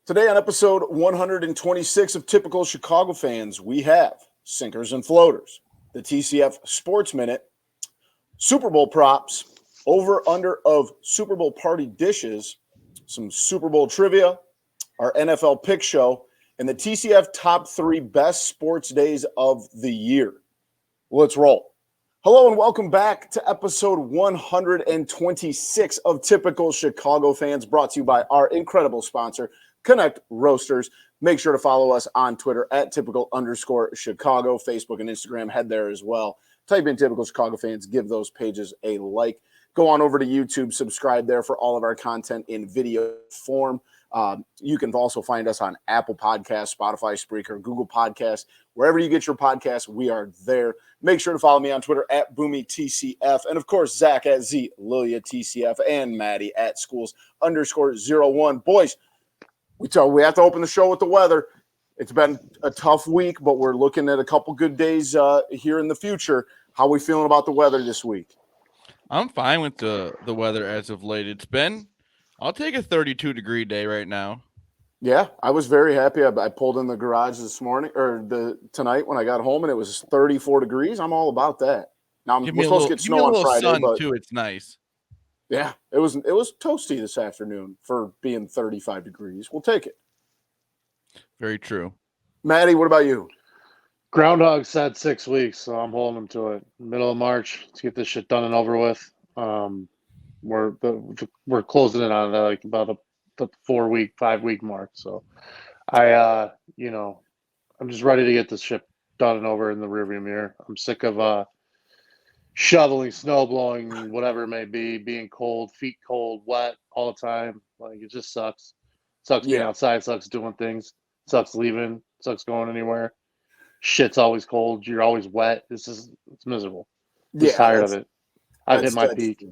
Today on episode 126 of Typical Chicago Fans, we have Sinkers and Floaters, the TCF Sports Minute, Super Bowl props, over-under of Super Bowl party dishes, some Super Bowl trivia, our NFL pick show, and the TCF top 3 best sports days of the year. Let's roll. Hello and welcome back to episode 126 of Typical Chicago Fans, brought to you by our incredible sponsor, Connect Roasters. Make sure to follow us on Twitter at typical_Chicago, Facebook and Instagram. Head there as well. Type in Typical Chicago Fans. Give those pages a like. Go on over to YouTube. Subscribe there for all of our content in video form. You can also find us on Apple Podcasts, Spotify, Spreaker, Google Podcasts. Wherever you get your podcasts, we are there. Make sure to follow me on Twitter at BoomyTCF. And, of course, Zach at ZLiliaTCF and Maddie at schools_01. Boys, we have to open the show with the weather. It's been a tough week, but we're looking at a couple good days here in the future. How are we feeling about the weather this week? I'm fine with the weather as of late. I'll take a 32-degree day right now. Yeah, I was very happy. I pulled in the garage this morning tonight when I got home, and it was 34 degrees. I'm all about that. Now we're supposed to get snow on Friday, sun but too. It's nice. Yeah, it was toasty this afternoon for being 35 degrees. We'll take it. Very true. Maddie, what about you? Groundhog said 6 weeks, so I'm holding him to it. Middle of March, let's get this shit done and over with. We're closing in on like about the 5 week mark. So I'm just ready to get this shit done and over in the rearview mirror. I'm sick of shoveling, snow blowing, whatever it may be, being cold, feet cold, wet all the time. Like, it just sucks. Sucks being outside, sucks doing things, sucks leaving, sucks going anywhere. Shit's always cold. You're always wet. It's miserable. I'm tired of it. I've hit my peak.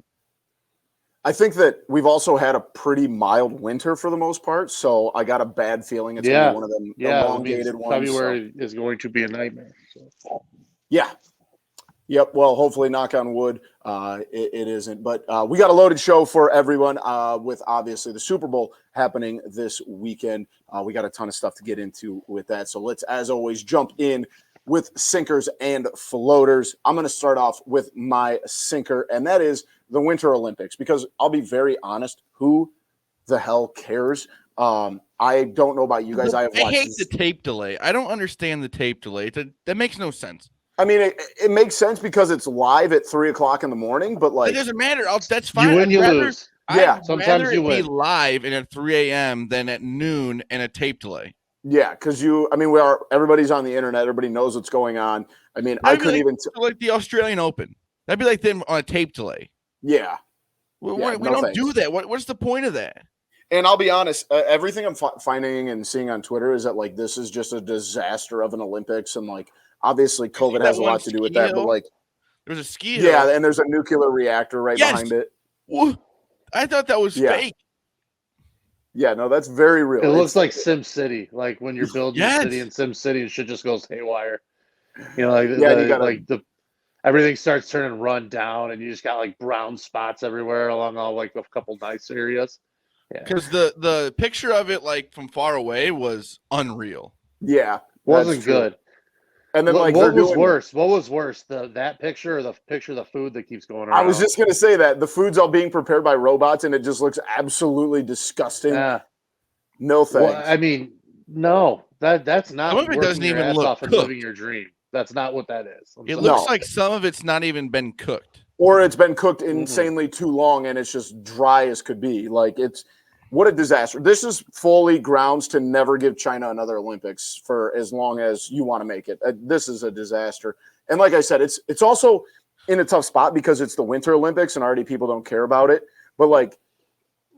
I think that we've also had a pretty mild winter for the most part, so I got a bad feeling it's going to be one of them elongated ones. February is going to be a nightmare. So. Yeah. Yep. Well, hopefully, knock on wood, it isn't. But we got a loaded show for everyone with obviously the Super Bowl happening this weekend. We got a ton of stuff to get into with that. So let's, as always, jump in with sinkers and floaters. I'm going to start off with my sinker, and that is the Winter Olympics, because I'll be very honest, who the hell cares? I don't know about you guys. I hate the tape delay. I don't understand the tape delay. That makes no sense. I mean, it makes sense because it's live at 3:00 in the morning, but like, it doesn't matter. That's fine. You win, you lose. Yeah, sometimes you win. Be live and at 3 a.m. than at noon and a tape delay. Yeah, because everybody's on the internet. Everybody knows what's going on. I mean, I couldn't even like the Australian Open. That'd be like them on a tape delay. Yeah, we don't do that. What's the point of that? And I'll be honest, everything I'm finding and seeing on Twitter is that like this is just a disaster of an Olympics, and like obviously COVID has a lot to do with that. But like, there's a ski hill. Yeah, and there's a nuclear reactor behind it. What? I thought that was fake. Yeah, no, that's very real. It looks like Sim City, like when you're building a city in Sim City and shit just goes haywire. You know, everything starts turning run down, and you just got like brown spots everywhere along all like a couple nice areas. Yeah, because the picture of it like from far away was unreal. Yeah, wasn't good. And then what was worse? What was worse, that picture or the picture of the food that keeps going around? I was just gonna say that the food's all being prepared by robots, and it just looks absolutely disgusting. Yeah. No thanks. Well, I mean, no, that's not. Some of it doesn't even look off and living your dream. That's not what that is. It looks like some of it's not even been cooked, or it's been cooked insanely too long, and it's just dry as could be. Like what a disaster. This is fully grounds to never give China another Olympics for as long as you want to make it. This is a disaster. And like I said, it's also in a tough spot because it's the Winter Olympics and already people don't care about it. But like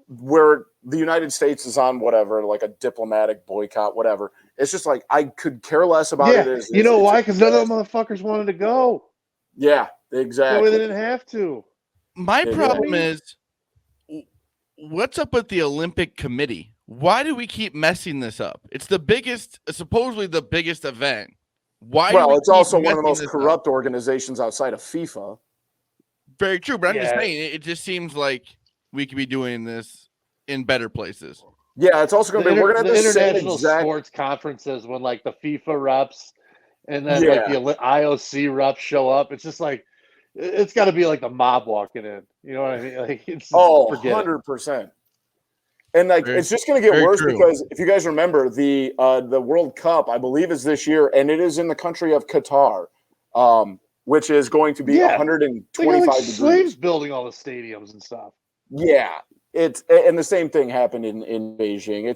where the United States is on whatever, like a diplomatic boycott, whatever. It's just like I could care less about it. You know why? Because none of the motherfuckers wanted to go. Yeah, exactly. They didn't have to. My problem is, what's up with the Olympic Committee? Why do we keep messing this up? It's the biggest, supposedly the biggest event. Why? Well, it's also one of the most corrupt organizations outside of FIFA. Very true, but I'm just saying, it just seems like we could be doing this in better places. Yeah, it's also going to be. We're going to have the same international exact. sports conferences when like the FIFA reps and then Yeah. like the IOC reps show up. It's just like it's got to be like the mob walking in. You know what I mean? Like it's forget it. 100%. And like Very- it's just going to get very worse true. because if you guys remember the World Cup, I believe is this year, and it is in the country of Qatar, which is going to be Yeah. 125 They got like degrees. slaves building all the stadiums and stuff. Yeah, and the same thing happened in Beijing.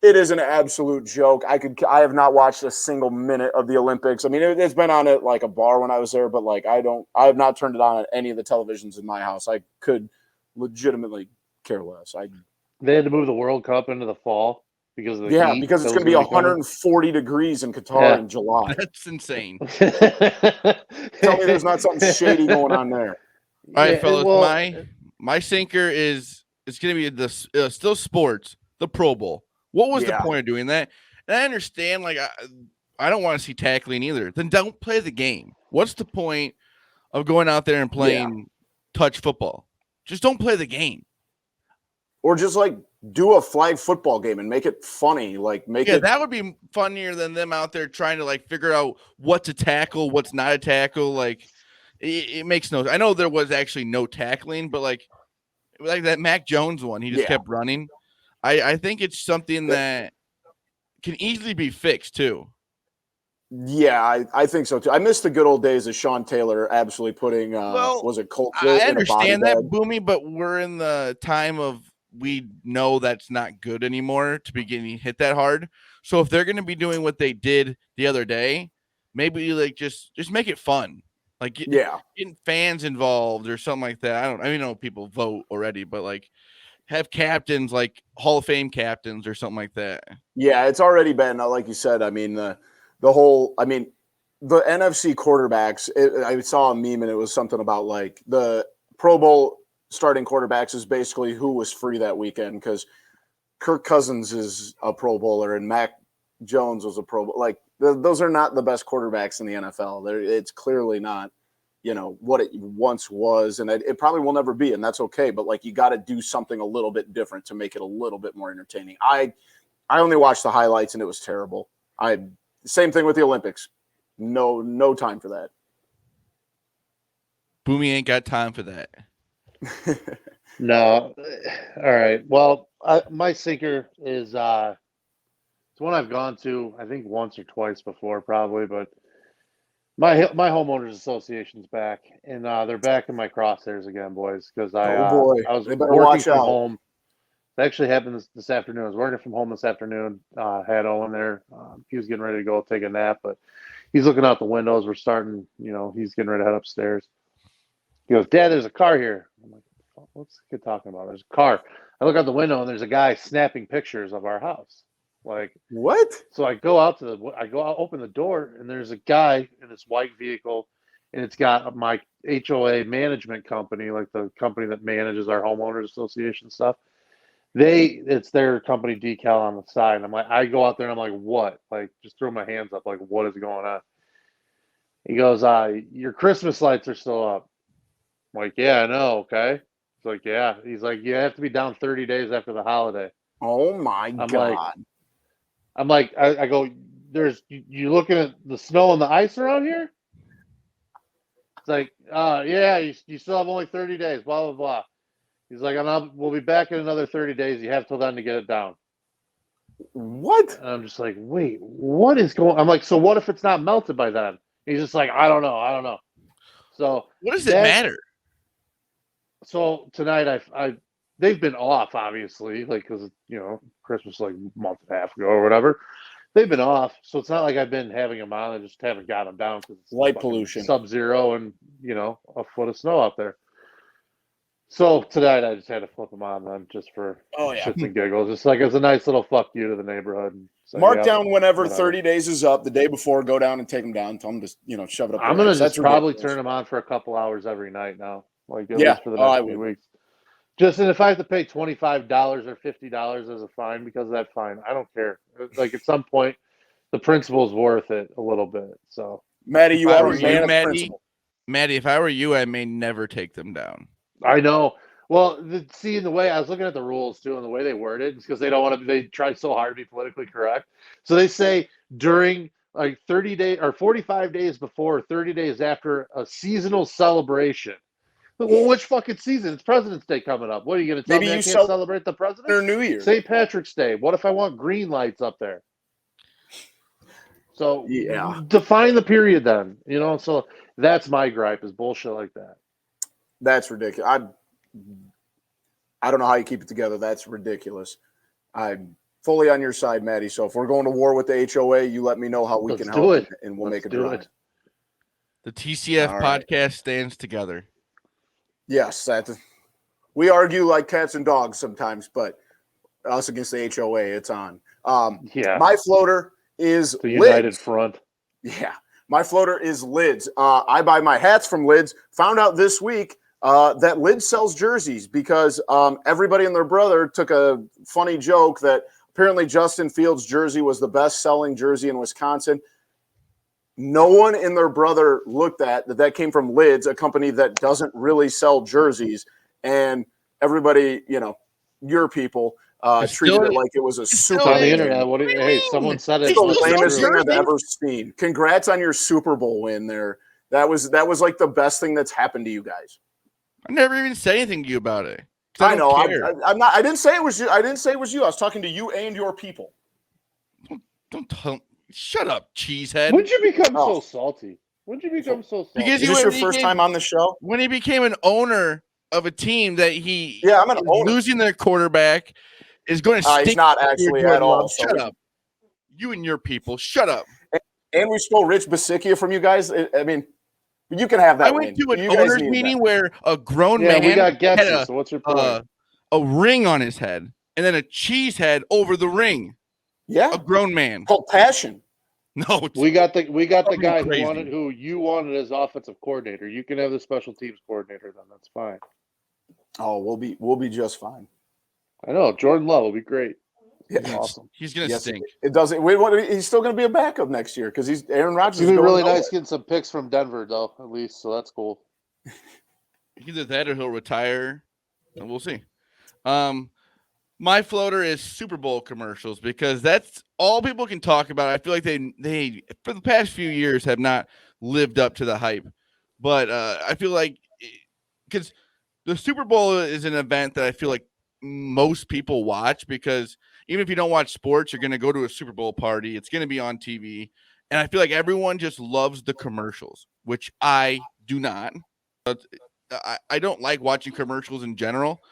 It is an absolute joke. I have not watched a single minute of the Olympics. I mean, it's been on at like a bar when I was there, but like I have not turned it on at any of the televisions in my house. I could legitimately care less. They had to move the World Cup into the fall because of the heat. Because it's going to be 140 degrees in Qatar in July. That's insane. Tell me there's not something shady going on there. All right, fellas. My sinker is it's going to be the still sports, the Pro Bowl. What was the point of doing that? And I understand, like, I don't want to see tackling either. Then don't play the game. What's the point of going out there and playing touch football? Just don't play the game. Or just like do a flag football game and make it funny. Like that would be funnier than them out there trying to like figure out what to tackle, what's not a tackle. Like it makes no. I know there was actually no tackling, but like that Mac Jones one, he just kept running. I think it's something that can easily be fixed too. Yeah, I think so too. I miss the good old days of Sean Taylor absolutely putting was it Colt? I understand that, Boomy, but we're in the time of we know that's not good anymore to be getting hit that hard. So if they're going to be doing what they did the other day, maybe like just make it fun. Like getting fans involved or something like that. I know people vote already, but like have captains, like Hall of Fame captains or something like that. Yeah, it's already been like you said. I mean the NFC quarterbacks. I saw a meme and it was something about like the Pro Bowl starting quarterbacks is basically who was free that weekend because Kirk Cousins is a Pro Bowler and Mac Jones was a Pro Bowler. Like those are not the best quarterbacks in the NFL. It's clearly not, what it once was, and it probably will never be, and that's okay. But like you got to do something a little bit different to make it a little bit more entertaining. I only watched the highlights and it was terrible. Same thing with the Olympics. No time for that. Boomy ain't got time for that. No. All right. Well, my sinker is it's one I've gone to I think once or twice before probably, but my homeowners association's back and they're back in my crosshairs again, boys, because I was working from home. It actually happened this afternoon. I was working from home this afternoon. Had Owen there. He was getting ready to go take a nap, but he's looking out the windows. We're starting, he's getting ready to head upstairs. He goes, "Dad, there's a car here." I'm like, "What's the kid talking about?" There's a car. I look out the window and there's a guy snapping pictures of our house. Like, what? So I go out, open the door, and there's a guy in this white vehicle, and it's got my HOA management company, like the company that manages our homeowners association stuff. It's their company decal on the side. And I'm like, I go out there and I'm like, what? Like, just throw my hands up, like, what is going on? He goes, your Christmas lights are still up. I'm like, yeah, I know, okay. He's like, yeah. He's like, you have to be down 30 days after the holiday. Oh my God. I'm like, I go, you looking at the snow and the ice around here? It's like, yeah, you still have only 30 days, blah, blah, blah. He's like, we'll be back in another 30 days. You have till then to get it down. What? And I'm just like, wait, what is going on? I'm like, so what if it's not melted by then? He's just like, I don't know. So what does it matter? So tonight they've been off, obviously, like, because, Christmas like a month and a half ago or whatever. They've been off. So it's not like I've been having them on. I just haven't got them down because it's light pollution, sub-zero, and, a foot of snow out there. So tonight I just had to flip them on then just for shits and giggles. Just like it's a nice little fuck you to the neighborhood. Mark down whenever 30 days is up, the day before, go down and take them down. Tell them to shove it up. I'm going to just probably turn them on for a couple hours every night now. Like at least for the next few weeks. And if I have to pay $25 or $50 as a fine because of that fine, I don't care. Like at some point, the principle's worth it a little bit. So Maddie, you are a man of principle. Maddie, if I were you, I may never take them down. I know. Well, seeing the way I was looking at the rules too, and the way they word it, because they don't want to. They try so hard to be politically correct. So they say during like 30 days or 45 days before, 30 days after a seasonal celebration. Well, which fucking season? It's President's Day coming up. What are you going to tell Maybe me? I you can't celebrate the president? or New Year. St. Patrick's Day. What if I want green lights up there? So Yeah. define the period then. So that's my gripe is bullshit like that. That's ridiculous. I don't know how you keep it together. That's ridiculous. I'm fully on your side, Maddie. So if we're going to war with the HOA, you let me know how we can help, and we'll make a drive. The TCF podcast stands together. Yes, we argue like cats and dogs sometimes, but us against the HOA, it's on. My floater is the United Lids. Front. Yeah, my floater is Lids. I buy my hats from Lids. Found out this week that Lids sells jerseys because everybody and their brother took a funny joke that apparently Justin Fields' jersey was the best-selling jersey in Wisconsin. No one and their brother looked at that came from Lids, a company that doesn't really sell jerseys, and everybody, your people, treated it like it was a super. On the internet, hey, someone said it's the lamest thing I've ever seen. Congrats on your Super Bowl win there. That was like the best thing that's happened to you guys. I never even said anything to you about it. I know. I'm not. I didn't say it was you. I was talking to you and your people. Don't tell. Shut up, cheesehead. When'd you become so salty? Because is this your first time on the show? When he became an owner of a team that he I'm an owner. Losing their quarterback is going to stink. He's not actually at all. Shut up. You and your people. Shut up. And we stole Rich Basicchia from you guys. I mean, you can have that. I went to an owners meeting where a grown man we got guesses, had so what's your point? A ring on his head and then a cheese head over the ring. Yeah, a grown man called passion. No, we got the guy who you wanted as offensive coordinator. You can have the special teams coordinator then. That's fine. Oh, we'll be just fine. I know Jordan Love will be great. Yeah, awesome. He's gonna stink. It doesn't. He's still gonna be a backup next year because Aaron Rodgers. It's gonna be really nice getting some picks from Denver though, at least. So that's cool. Either that or he'll retire, and we'll see. My floater is Super Bowl commercials because that's all people can talk about. I feel like they for the past few years have not lived up to the hype, but I feel like because the Super Bowl is an event that I feel like most people watch because even if you don't watch sports, you're going to go to a Super Bowl party. It's going to be on TV, and I feel like everyone just loves the commercials, which I do not. I don't like watching commercials in general.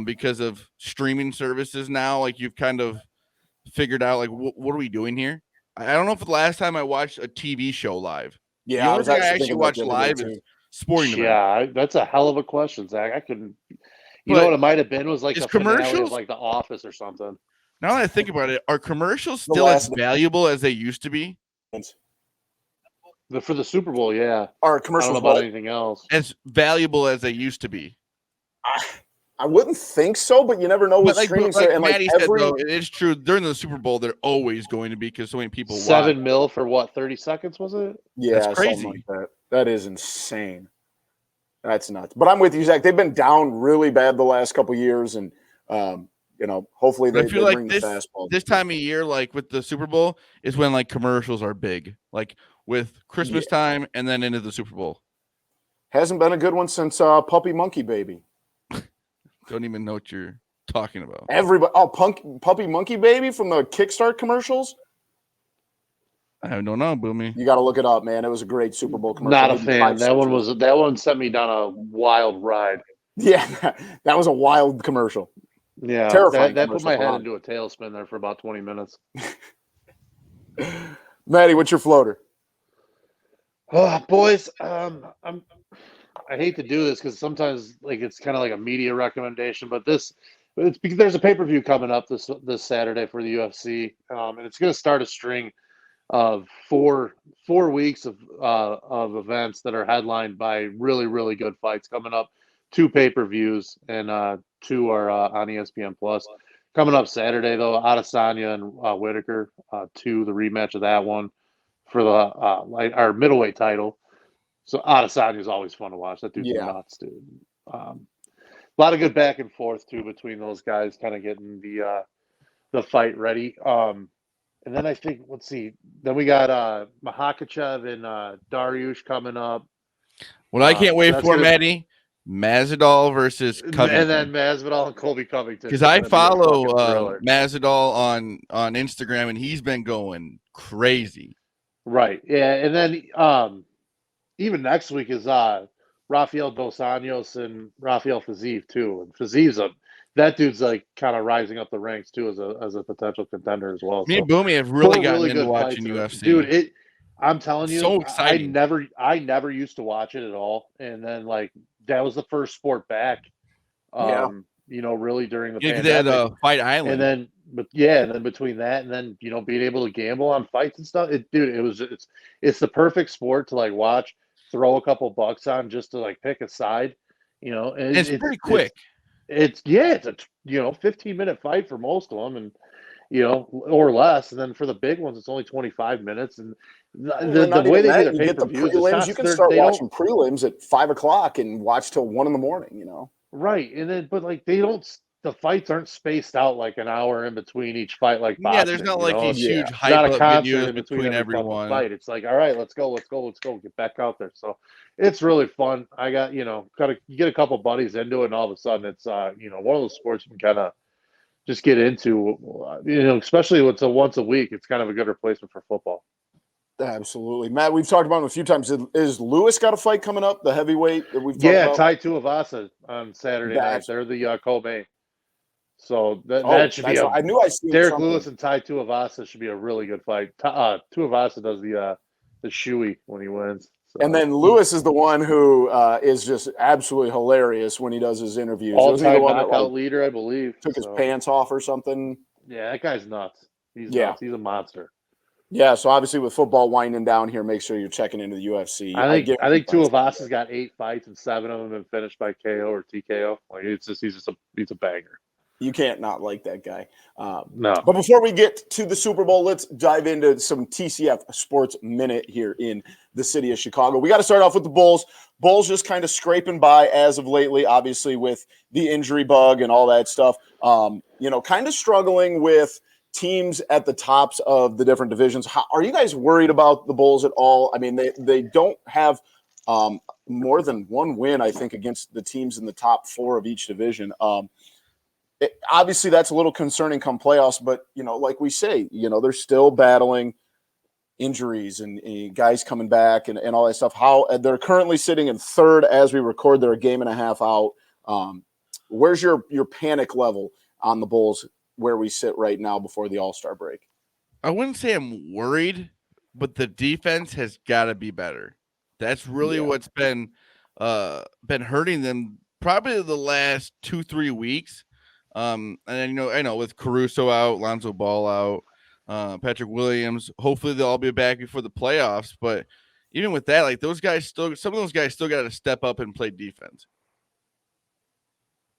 Because of streaming services now, like you've kind of figured out, like what are we doing here? I don't know if the last time I watched a TV show live. Yeah, the only thing I actually watched live is sporting event. Yeah, that's a hell of a question, Zach. I couldn't. You know what it might have been was like the commercials, like The Office or something. Now that I think about it, are commercials still as valuable as they used to be? For the Super Bowl, yeah. Are commercials I don't know about anything else? As valuable as they used to be? I wouldn't think so, but you never know with streaming. Like Maddie said, though, it's true. During the Super Bowl, they're always going to be because so many people watch. $7 million for what? 30 seconds was it? Yeah, that's crazy. Like that. That is insane. That's nuts. But I'm with you, Zach. They've been down really bad the last couple of years, and hopefully they feel like bring the fastball. This time of year, like with the Super Bowl, is when like commercials are big, like with Christmas time and then into the Super Bowl. Hasn't been a good one since Puppy Monkey Baby. Don't even know what you're talking about. Everybody, Puppy Monkey Baby from the Kickstart commercials. I don't know, Boomy. You got to look it up, man. It was a great Super Bowl commercial. Not a fan. That one sent me down a wild ride. Yeah, that was a wild commercial. Yeah, terrifying. That put my head into a tailspin there for about 20 minutes. Maddie, what's your floater? Oh, boys, I hate to do this because sometimes like it's kind of like a media recommendation, but it's because there's a pay-per-view coming up this Saturday for the UFC, and it's going to start a string of four weeks of events that are headlined by really, really good fights coming up. 2 pay-per-views and 2 are on ESPN Plus. Coming up Saturday though, Adesanya and Whitaker, 2 the rematch of that one for the our middleweight title. So Adesanya is always fun to watch. That dude's nuts, dude. a lot of good back and forth too between those guys, kind of getting the fight ready. And then I think, let's see, then we got Mahakachev and Dariush coming up. What I can't So wait that's for, gonna, Maddie, Masvidal versus and Covington. then Masvidal and Colby Covington. Because It's I gonna be a follow fucking thriller. Masvidal on Instagram, and he's been going Right. Yeah. And then even next week is Rafael Dos Anjos and Rafael Fiziev too. And Fiziev, that dude's like kind of rising up the ranks too as a potential contender as well. Me So and Boomy have really four gotten really into good watching fights, UFC. dude. I'm telling you, So exciting. I never used to watch it at all, and then like that was the first sport back. Yeah. Really during the Yeah, pandemic. Fight Island. And then, and then between that and then being able to gamble on fights and stuff, it's the perfect sport to like watch, throw a couple bucks on just to like pick a side, and it's pretty quick. It's a 15-minute fight for most of them, and or less, and then for the big ones, it's only 25 minutes, and the way they do their you get the pay-per-views, prelims. You can start watching prelims at 5 o'clock and watch till 1 a.m. Right, and then but like they don't. The fights aren't spaced out like an hour in between each fight, like boxing. Yeah, there's not like these huge It's hype not a up concert videos in between between every fucking everyone. fight. It's like, all right, let's go, get back out there. So it's really fun. I got you get a couple buddies into it, and all of a sudden it's one of those sports you can kind of just get into. Especially when it's once a week. It's kind of a good replacement for football. Absolutely, Matt. We've talked about him a few times. Is Lewis got a fight coming up? The heavyweight that we've talked about. Tai Tuivasa on Saturday night. They're the co-main. So that should be I knew I seen Derek something. Lewis and Tai Tuivasa should be a really good fight. Tuivasa does the shoey when he wins. So. And then Lewis is the one who is just absolutely hilarious when he does his interviews. All-time knockout leader, I believe. Took his pants off or something. Yeah, that guy's nuts. He's nuts. He's a monster. Yeah, so obviously with football winding down here, make sure you're checking into the UFC. I think Tuivasa's got 8 fights and 7 of them have been finished by KO or TKO. Like he's a banger. You can't not like that guy. No. But before we get to the Super Bowl, let's dive into some TCF Sports Minute here in the city of Chicago. We got to start off with the Bulls. Bulls just kind of scraping by as of lately, obviously with the injury bug and all that stuff. Kind of struggling with teams at the tops of the different divisions. Are you guys worried about the Bulls at all? I mean, they don't have more than one win, I think, against the teams in the top 4 of each division. Obviously, that's a little concerning come playoffs, but, like we say, they're still battling injuries and guys coming back and all that stuff. How they're currently sitting in 3rd as we record. They're a game and a half out. Where's your panic level on the Bulls where we sit right now before the All-Star break? I wouldn't say I'm worried, but the defense has got to be better. That's really what's been hurting them probably the last 2-3 weeks. And then, I know with Caruso out, Lonzo Ball out, Patrick Williams, hopefully they'll all be back before the playoffs. But even with that, like some of those guys still got to step up and play defense.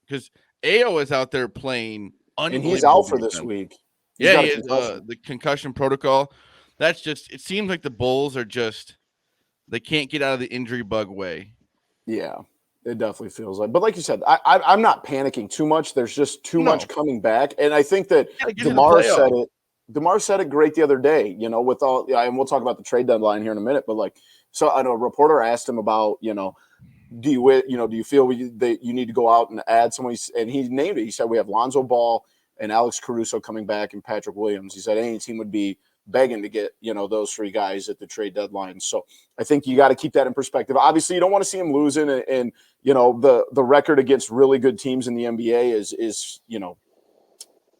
Because AO is out there playing and he's out for this week. He is the concussion protocol. That's just, it seems like the Bulls are they can't get out of the injury bug way. Yeah, it definitely feels like. But like you said, I'm not panicking too much. There's just too much coming back. And I think that DeMar said it. DeMar said it great the other day, with all, and we'll talk about the trade deadline here in a minute. But so I know a reporter asked him about, do you feel that you need to go out and add someone? And he named it. He said, we have Lonzo Ball and Alex Caruso coming back and Patrick Williams. He said any team would be begging to get, those 3 guys at the trade deadline. So I think you got to keep that in perspective. Obviously, you don't want to see them losing, and the record against really good teams in the NBA is a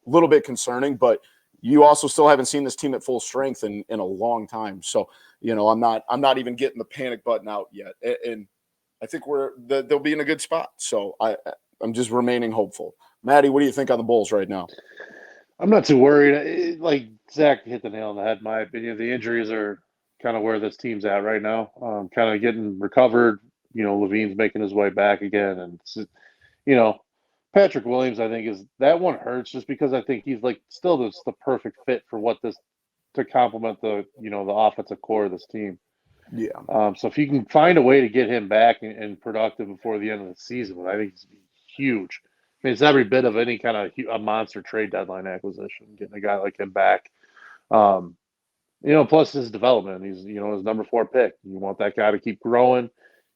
little bit concerning, but you also still haven't seen this team at full strength in a long time. So, I'm not even getting the panic button out yet. And I think they'll be in a good spot. So I'm just remaining hopeful. Maddie, what do you think on the Bulls right now? I'm not too worried. Like Zach hit the nail on the head, in my opinion. The injuries are kind of where this team's at right now. Kind of getting recovered. Levine's making his way back again. And, Patrick Williams, I think that one hurts just because I think he's still the perfect fit for to complement the offensive core of this team. Yeah. So if you can find a way to get him back and productive before the end of the season, I think huge. I mean, it's every bit of any kind of a monster trade deadline acquisition, getting a guy like him back. Plus his development. He's, his number 4 pick. You want that guy to keep growing.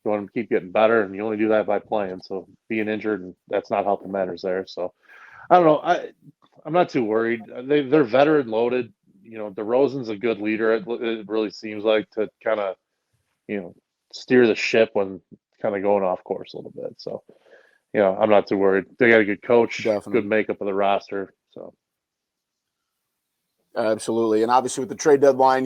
You want him to keep getting better, and you only do that by playing. So being injured, and that's not helping matters there. So I don't know. I'm not too worried. They're veteran loaded. DeRozan's a good leader. It really seems like, to kind of, steer the ship when kind of going off course a little bit. So, I'm not too worried. They got a good coach, Definitely. good makeup of the roster. So. Absolutely, and obviously with the trade deadline,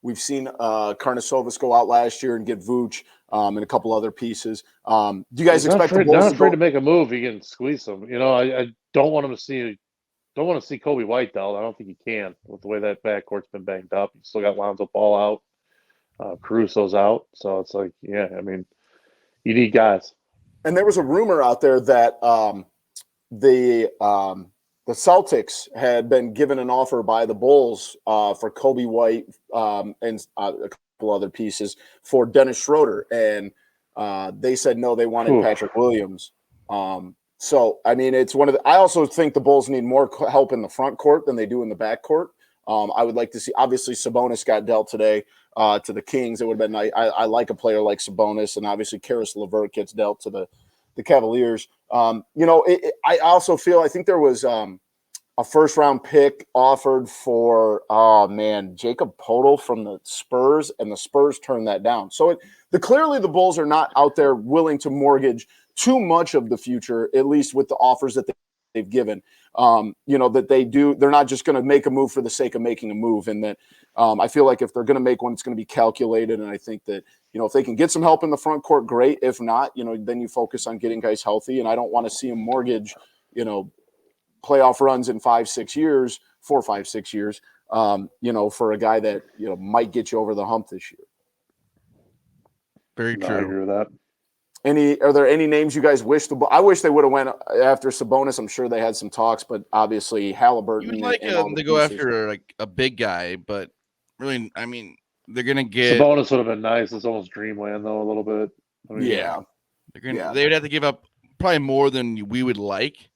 we've seen Karnisovas go out last year and get Vooch and a couple other pieces. Do you guys expect the Bulls not afraid to make a move? He can squeeze them. I don't want him to see. Don't want to see Kobe White though. I don't think he can with the way that backcourt's been banged up. You still got Lonzo Ball out, Caruso's out, so it's like, yeah. I mean, you need guys. And there was a rumor out there that the Celtics had been given an offer by the Bulls for Kobe White and a couple other pieces for Dennis Schroeder, and they said no, they wanted Patrick Williams. So I mean, it's one of the. I also think the Bulls need more help in the front court than they do in the back court. I would like to see. Obviously, Sabonis got dealt today to the Kings. It would have been nice. I like a player like Sabonis, and obviously, Karis LeVert gets dealt to the Cavaliers. I also feel I think there was a first-round pick offered for Jacob Poeltl from the Spurs, and the Spurs turned that down. So clearly the Bulls are not out there willing to mortgage too much of the future, at least with the offers that they've given. That they do. They're not just going to make a move for the sake of making a move, and that I feel like if they're going to make one, it's going to be calculated. And I think that if they can get some help in the front court, great. If not, then you focus on getting guys healthy. And I don't want to see them mortgage, playoff runs in 4 or 5, 6 years, for a guy that, might get you over the hump this year. Very true. I agree with that. Are there any names you guys wish I wish they would have went after Sabonis. I'm sure they had some talks, but obviously Halliburton. You'd like them to go after like a big guy, but really, I mean, they're gonna get Sabonis would have been nice. It's almost dreamland though, a little bit. I mean, they would have to give up probably more than we would like.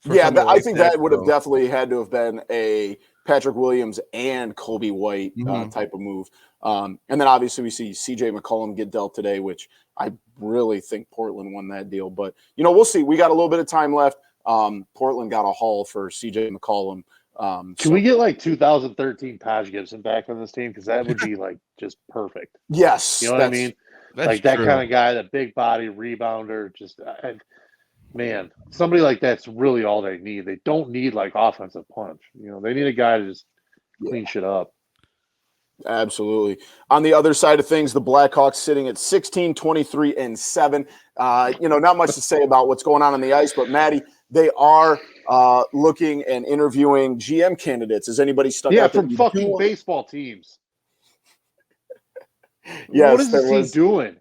Yeah, I think that would have definitely had to have been a Patrick Williams and Kobe White type of move. And then obviously we see CJ McCollum get dealt today, which I really think Portland won that deal. But, we'll see. We got a little bit of time left. Portland got a haul for CJ McCollum. Can we get like 2013 Taj Gibson back on this team? Because that would be like just perfect. Yes. You know what I mean? Like that kind of guy, that big body rebounder, man, somebody like that's really all they need. They don't need like offensive punch. They need a guy to just clean shit up. Absolutely. On the other side of things, the Blackhawks sitting at 16, 23, and 7. Not much to say about what's going on the ice, but Maddie, they are looking and interviewing GM candidates. Is anybody stuck out from fucking baseball teams? Yes, what is this team doing?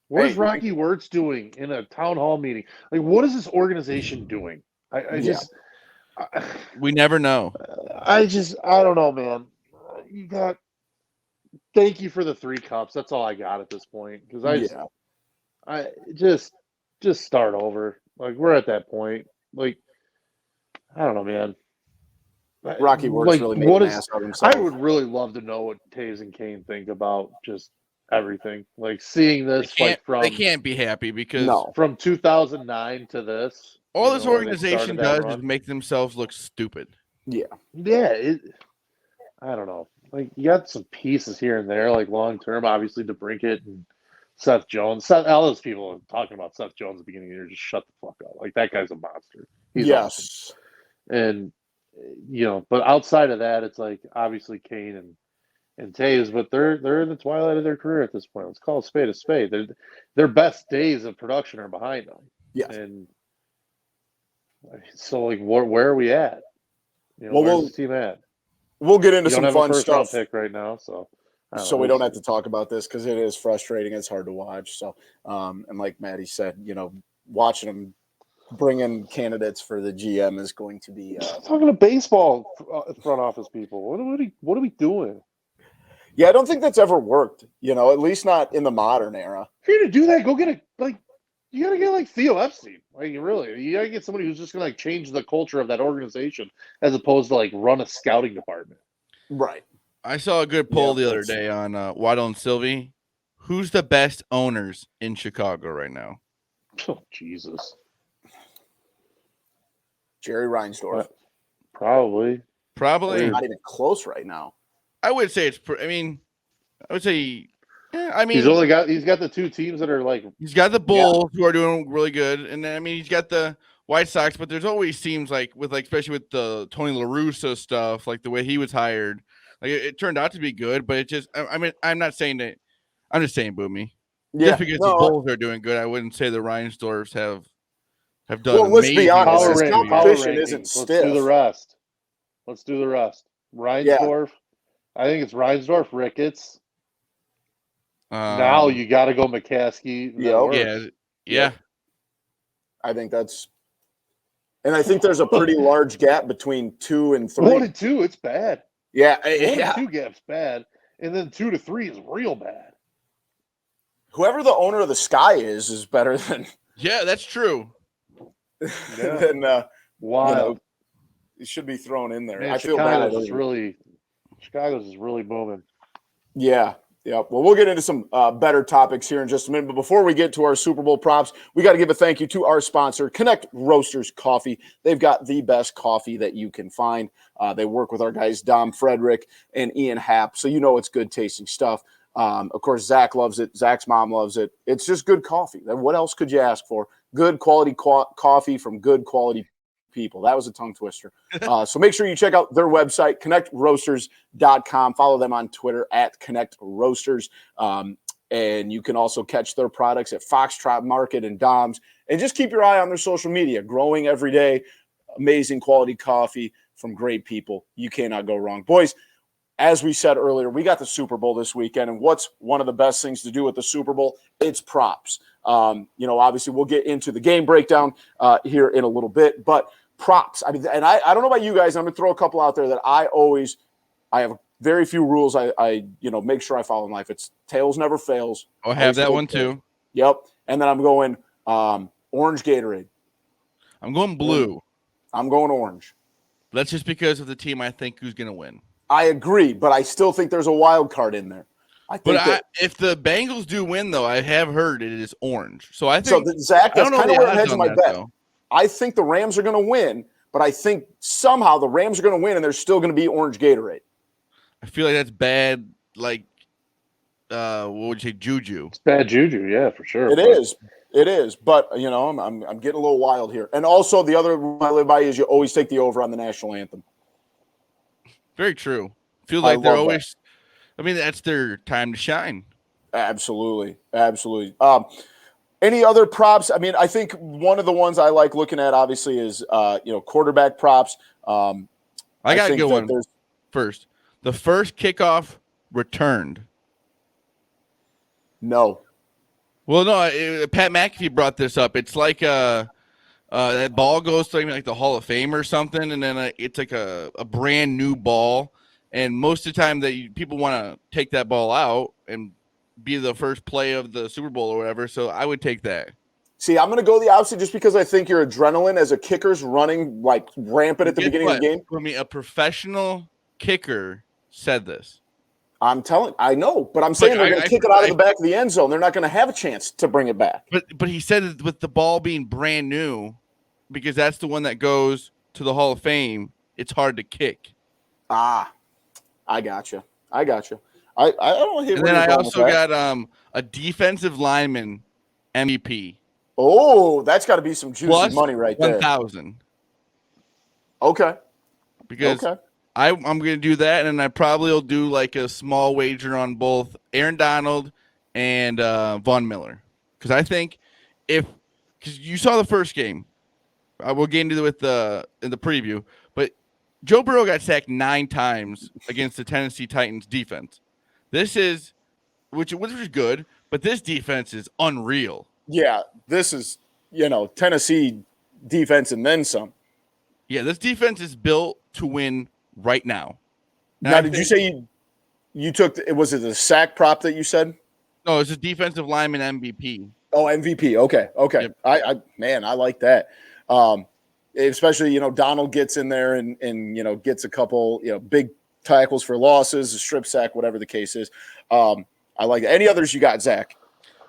What is Rocky Wirtz doing in a town hall meeting? Like, what is this organization doing? We never know. I don't know, man. Thank you for the 3 cups. That's all I got at this point. Because I just start over. Like, we're at that point. Like, I don't know, man. Rocky Wirtz really made an ass of himself. I would really love to know what Taves and Kane think about just everything. Like, seeing this they can't be happy because from 2009 to this, all this organization does is make themselves look stupid. Yeah. I don't know. Like, you got some pieces here and there, like long term, obviously DeBrincat and Seth Jones. All those people talking about Seth Jones at the beginning of the year, just shut the fuck up. Like, that guy's a monster. He's awesome. And but outside of that, it's like obviously Kane and Taves, but they're in the twilight of their career at this point. Let's call a spade a spade. Their best days of production are behind them. Yes. And so, like, where are we at? Where's the team at? We'll get into some fun stuff pick right now, so we don't have to talk about this because it is frustrating. It's hard to watch. So, and like Maddie said, watching them bring in candidates for the GM is going to be talking to baseball front office people. What are we doing? Yeah, I don't think that's ever worked. At least not in the modern era. If you're gonna do that, go get You gotta get like Theo Epstein. Like really, you gotta get somebody who's just gonna like change the culture of that organization as opposed to like run a scouting department. Right. I saw a good poll the other day on Waddle and Sylvie. Who's the best owners in Chicago right now? Oh, Jesus. Jerry Reinsdorf. Probably. Not even close right now. I would say I would say, I mean, he's got the two teams that are like. He's got the Bulls who are doing really good, and then I mean he's got the White Sox, but there's always seems like especially with the Tony La Russa stuff, like the way he was hired, like it turned out to be good, but it just I mean I'm not saying that. I'm just saying, Boomy. Yeah. Just because the Bulls are doing good, I wouldn't say the Reinsdorfs have done. Well, let's be honest. Power competition isn't stiff. Let's do the rest. Reinsdorf. I think it's Reinsdorf, Ricketts. Now you got to go McCaskey. Yeah. I think that's, and I think there's a pretty large gap between 2 and 3. 1 and 2, it's bad. Yeah, 1 and 2 gap's bad, and then 2 to 3 is real bad. Whoever the owner of the Sky is better than. Yeah, that's true. Then wild. It should be thrown in there. Man, I feel bad. Chicago's is really booming. Yeah. Yeah. Well, we'll get into some better topics here in just a minute. But before we get to our Super Bowl props, we got to give a thank you to our sponsor, Connect Roasters Coffee. They've got the best coffee that you can find. They work with our guys, Dom Frederick and Ian Happ. So it's good tasting stuff. Of course, Zach loves it. Zach's mom loves it. It's just good coffee. What else could you ask for? Good quality coffee from good quality people. That was a tongue twister. So make sure you check out their website, connectroasters.com. Follow them on Twitter at Connect Roasters. And you can also catch their products at Foxtrot Market and Dom's. And just keep your eye on their social media. Growing every day, amazing quality coffee from great people. You cannot go wrong. Boys, as we said earlier, we got the Super Bowl this weekend. And what's one of the best things to do with the Super Bowl? It's props. Obviously we'll get into the game breakdown here in a little bit, but props. I mean, and I don't know about you guys. I'm going to throw a couple out there that I have very few rules. I make sure I follow in life. It's tails never fails. I have that one too. Yep. And then I'm going orange Gatorade. I'm going blue. I'm going orange. That's just because of the team I think who's going to win. I agree, but I still think there's a wild card in there. If the Bengals do win, though, I have heard it is orange. So I think Zach, that's kind of where I'm hedging my bet. Though. I think the Rams are going to win, but I think somehow the Rams are going to win, and there's still going to be orange Gatorade. I feel like that's bad. Like, what would you say, juju? It's bad juju, yeah, for sure. It is. But I'm getting a little wild here. And also, the other rule I live by is you always take the over on the national anthem. Very true. Feel like they're always. I mean, that's their time to shine. Absolutely. Any other props? I mean, I think one of the ones I like looking at, obviously, is quarterback props. I got a good one first. The first kickoff returned. No. Well, no. Pat McAfee brought this up. It's like that ball goes to like the Hall of Fame or something, and then it's like a brand new ball. And most of the time that people want to take that ball out and be the first play of the Super Bowl or whatever. So I would take that. See, I'm going to go the opposite just because I think your adrenaline as a kicker's running like rampant at the beginning of the game. I mean, a professional kicker said this. I know, but I'm saying they're going to kick it out of the back of the end zone. They're not going to have a chance to bring it back. But he said it with the ball being brand new, because that's the one that goes to the Hall of Fame. It's hard to kick. I gotcha. I don't hit. And then I also got a defensive lineman MVP. Oh, that's got to be some juicy plus money right there. 1,000. Okay. Because I'm going to do that, and I probably will do like a small wager on both Aaron Donald and Von Miller. Because I think because you saw the first game, we'll get into it in the preview, but Joe Burrow got sacked 9 times against the Tennessee Titans defense. This is, which is good, but this defense is unreal. Yeah, this is, Tennessee defense and then some. Yeah, this defense is built to win right now. Now, did you say you took, was it the sack prop that you said? No, it's a defensive lineman MVP. Oh, MVP. Okay. Yep. I like that. Especially, Donald gets in there and gets a couple, big tackles for losses, a strip sack, whatever the case is. I like that. Any others you got, Zach?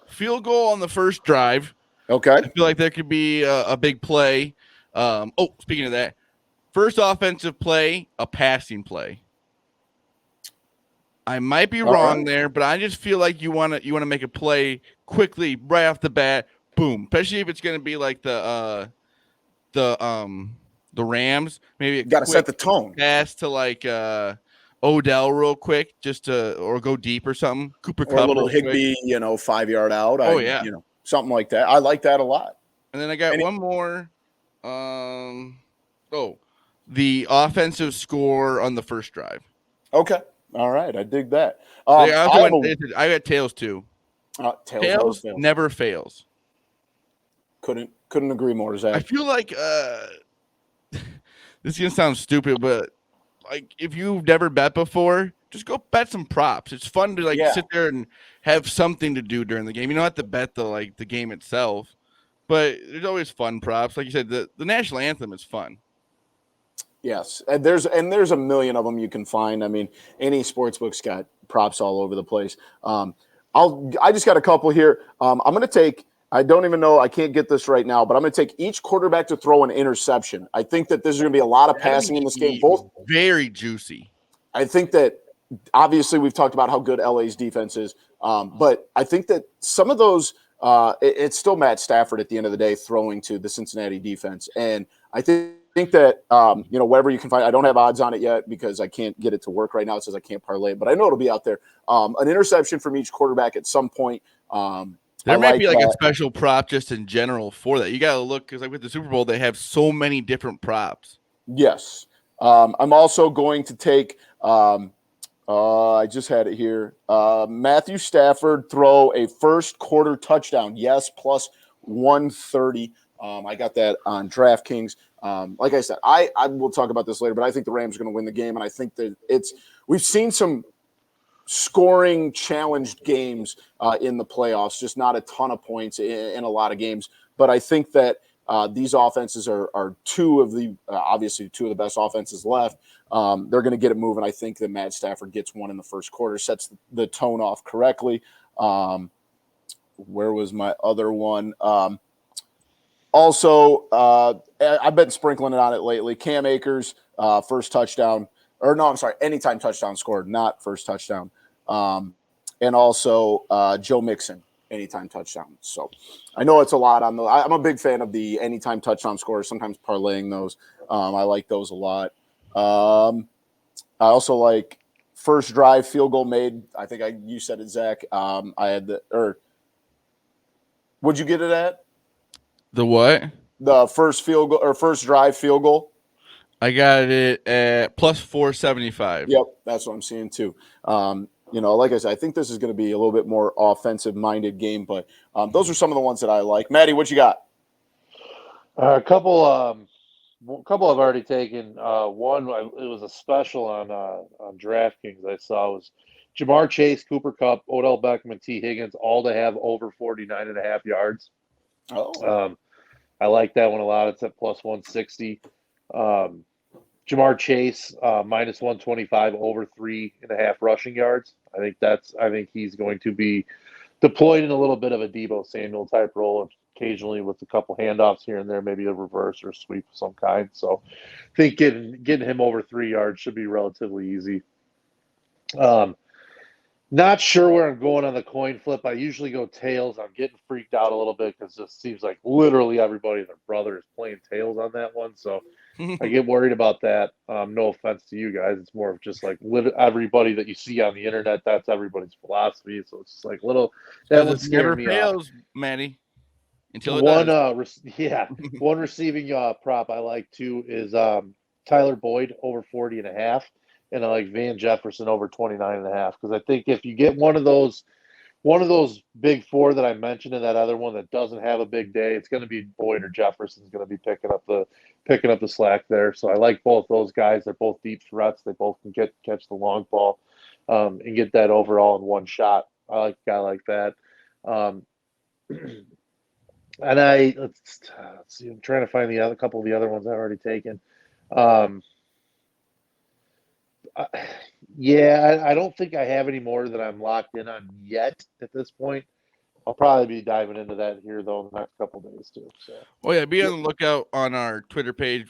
Field goal on the first drive. Okay. I feel like there could be a big play. Speaking of that, first offensive play, a passing play. I might be wrong there, but I just feel like you want to make a play quickly right off the bat. Boom. Especially if it's going to be like the Rams. Maybe You got to set the tone. Pass to like Odell real quick, or go deep or something. Cooper Or a Kupp little real quick. Higbee, 5 yard out. Yeah. Something like that. I like that a lot. And then I got one more. The offensive score on the first drive. Okay. All right. I dig that. I got tails too. Tails never fails. Couldn't agree more, Zach. I feel like this is gonna sound stupid, but like if you've never bet before, just go bet some props. It's fun to sit there and have something to do during the game. You don't have to bet the game itself, but there's always fun props. Like you said, the national anthem is fun. Yes, and there's a million of them you can find. I mean, any sportsbook's got props all over the place. I just got a couple here. I'm going to take. I don't even know. I can't get this right now, but I'm going to take each quarterback to throw an interception. I think that there's going to be a lot of passing in this game. Both very juicy. I think that obviously we've talked about how good LA's defense is, but I think that some of those. It's still Matt Stafford at the end of the day throwing to the Cincinnati defense, and I think that, wherever you can find, I don't have odds on it yet because I can't get it to work right now. It says I can't parlay it, but I know it'll be out there. An interception from each quarterback at some point. There might be a special prop just in general for that. You got to look because with the Super Bowl, they have so many different props. Yes. I'm also going to take, I just had it here. Matthew Stafford throw a first quarter touchdown. Yes. Plus 130. I got that on DraftKings. Like I said, I will talk about this later, but I think the Rams are going to win the game. And I think that we've seen some scoring challenged games in the playoffs, just not a ton of points in a lot of games. But I think that these offenses are two of the best offenses left. They're going to get it moving. I think that Matt Stafford gets one in the first quarter, sets the tone off correctly. Where was my other one? Also, I've been sprinkling it on it lately. Cam Akers, first touchdown. Or no, I'm sorry, anytime touchdown scored, not first touchdown. And also Joe Mixon, anytime touchdown. So I know it's a lot on the – I'm a big fan of the anytime touchdown scores, sometimes parlaying those. I like those a lot. I also like first drive field goal made. I think you said it, Zach. I had what'd you get it at? The what? The first field goal or first drive field goal. I got it at plus 475. Yep, that's what I'm seeing too. Like I said, I think this is going to be a little bit more offensive-minded game, but those are some of the ones that I like. Maddie, what you got? A couple I've already taken. One, it was a special on DraftKings I saw was Jamar Chase, Cooper Kupp, Odell Beckham, and T. Higgins, all to have over 49.5 yards. Oh. I like that one a lot. It's at plus 160. Jamar Chase, minus 125, over 3.5 rushing yards. I think he's going to be deployed in a little bit of a Deebo Samuel type role, occasionally with a couple handoffs here and there, maybe a reverse or a sweep of some kind. So I think getting him over 3 yards should be relatively easy. Not sure where I'm going on the coin flip. I usually go tails. I'm getting freaked out a little bit because it seems like literally everybody and their brother is playing tails on that one. So I get worried about that. No offense to you guys. It's more of just like everybody that you see on the internet. That's everybody's philosophy. So it's just like little. That one scared me fails, off. Maddie. Until it does. One receiving prop I like too is Tyler Boyd over 40.5. And I like Van Jefferson over 29.5 because I think if you get one of those big four that I mentioned and that other one that doesn't have a big day, it's going to be Boyd or Jefferson's going to be picking up the slack there. So I like both those guys. They're both deep threats. They both can catch the long ball and get that overall in one shot. I like a guy like that. And let's see. I'm trying to find the other couple of the other ones I've already taken. Yeah, I don't think I have any more that I'm locked in on yet at this point. I'll probably be diving into that here though in the next couple of days too. So. Oh yeah, be on the lookout on our Twitter page.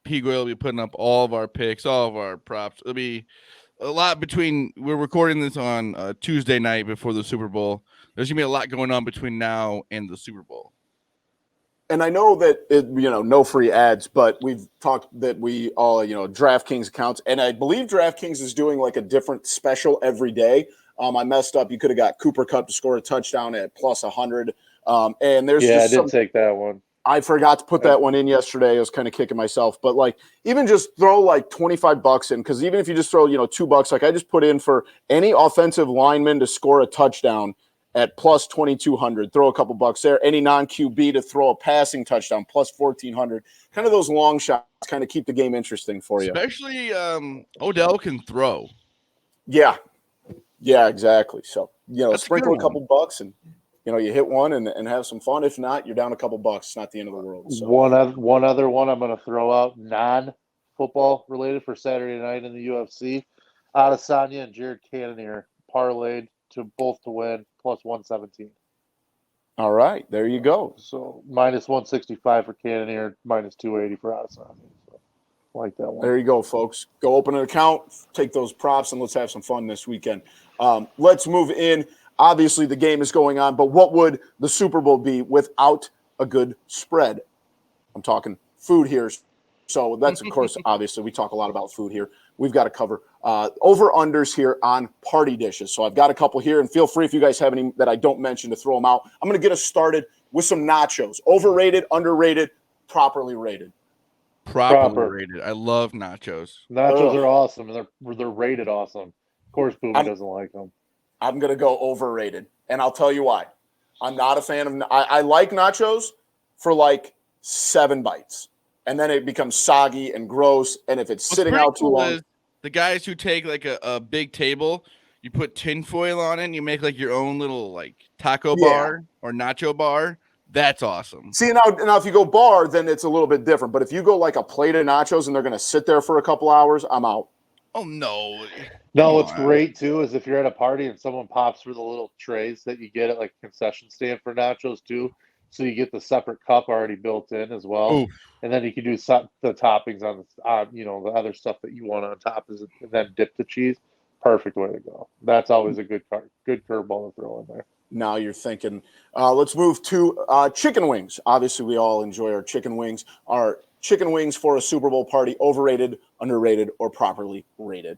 P. will be putting up all of our picks, all of our props. It'll be a lot between. We're recording this on Tuesday night before the Super Bowl. There's gonna be a lot going on between now and the Super Bowl. And I know that no free ads, but we've talked that we all, DraftKings accounts, and I believe DraftKings is doing like a different special every day. I messed up. You could have got Cooper Kupp to score a touchdown at plus 100. And there's I did take that one. I forgot to put that one in yesterday. I was kind of kicking myself, but like even just throw like $25 in, because even if you just throw $2, like I just put in for any offensive lineman to score a touchdown at plus 2,200, throw a couple bucks there. Any non-QB to throw a passing touchdown, plus 1,400. Kind of those long shots kind of keep the game interesting for you. Especially Odell can throw. Yeah, exactly. So, That's sprinkle a couple bucks and, you hit one and have some fun. If not, you're down a couple bucks. It's not the end of the world. So. One other one I'm going to throw out, non-football related for Saturday night in the UFC. Adesanya and Jared Cannonier parlayed to both to win, plus 117. All right, there you go. So minus 165 for Cannonier, minus 280 for Adesanya. So, like that one. There you go, folks. Go open an account, take those props, and let's have some fun this weekend. Let's move in. Obviously, the game is going on, but what would the Super Bowl be without a good spread? I'm talking food here. So that's, of course, obviously, we talk a lot about food here. We've got to cover over-unders here on party dishes. So I've got a couple here, and feel free if you guys have any that I don't mention to throw them out. I'm going to get us started with some nachos. Overrated, underrated, properly rated. Properly rated. I love nachos. Nachos are awesome, and they're rated awesome. Of course, Boomy doesn't like them. I'm going to go overrated, and I'll tell you why. I'm not a fan of – I like nachos for like 7 bites, and then it becomes soggy and gross, and if it's sitting out too long – the guys who take like a big table, you put tinfoil on it, and you make like your own little like taco bar or nacho bar. That's awesome. See, now if you go bar, then it's a little bit different. But if you go like a plate of nachos and they're going to sit there for a couple hours, I'm out. Oh, no. No, what's great, too, is if you're at a party and someone pops through the little trays that you get at like a concession stand for nachos, too. So you get the separate cup already built in as well. Ooh. And then you can do the toppings on the other stuff that you want on top, and then dip the cheese. Perfect way to go. That's always a good curveball to throw in there. Now you're thinking. Let's move to chicken wings. Obviously, we all enjoy our chicken wings. Are chicken wings for a Super Bowl party overrated, underrated, or properly rated?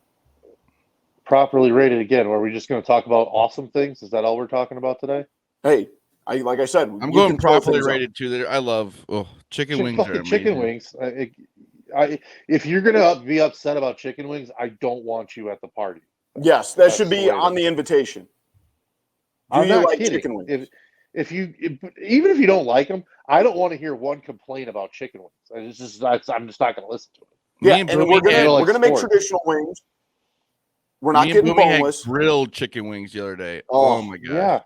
Properly rated again. Are we just going to talk about awesome things? Is that all we're talking about today? Hey, like I said, I'm going properly rated too. There, I love chicken wings. Are chicken wings. If you're going to be upset about chicken wings, I don't want you at the party. Yes, that should be on the invitation. Do you like chicken wings? Even if you don't like them, I don't want to hear one complaint about chicken wings. I'm just not going to listen to it. Yeah, and we're gonna make traditional wings. We're not getting boneless. Grilled chicken wings the other day. Oh my god! Yeah,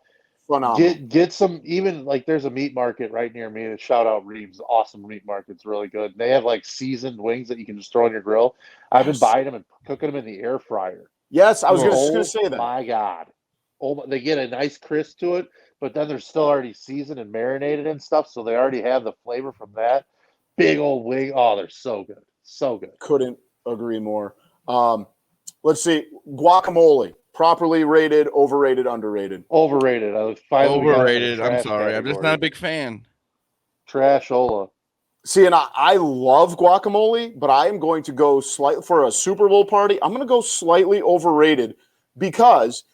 phenomenal. Get some. Even like there's a meat market right near me. Shout out Reeves. Awesome meat market's really good. They have like seasoned wings that you can just throw on your grill. I've been buying them and cooking them in the air fryer. Yes, I was just going to say that. My God. They get a nice crisp to it, but then they're still already seasoned and marinated and stuff, so they already have the flavor from that. Big old wing. Oh, they're so good. So good. Couldn't agree more. Let's see. Guacamole. Properly rated, overrated, underrated? Overrated. Overrated. I'm sorry. I'm just not a big fan. Trashola. See, and I love guacamole, but I am going to go slightly for a Super Bowl party. I'm going to go slightly overrated because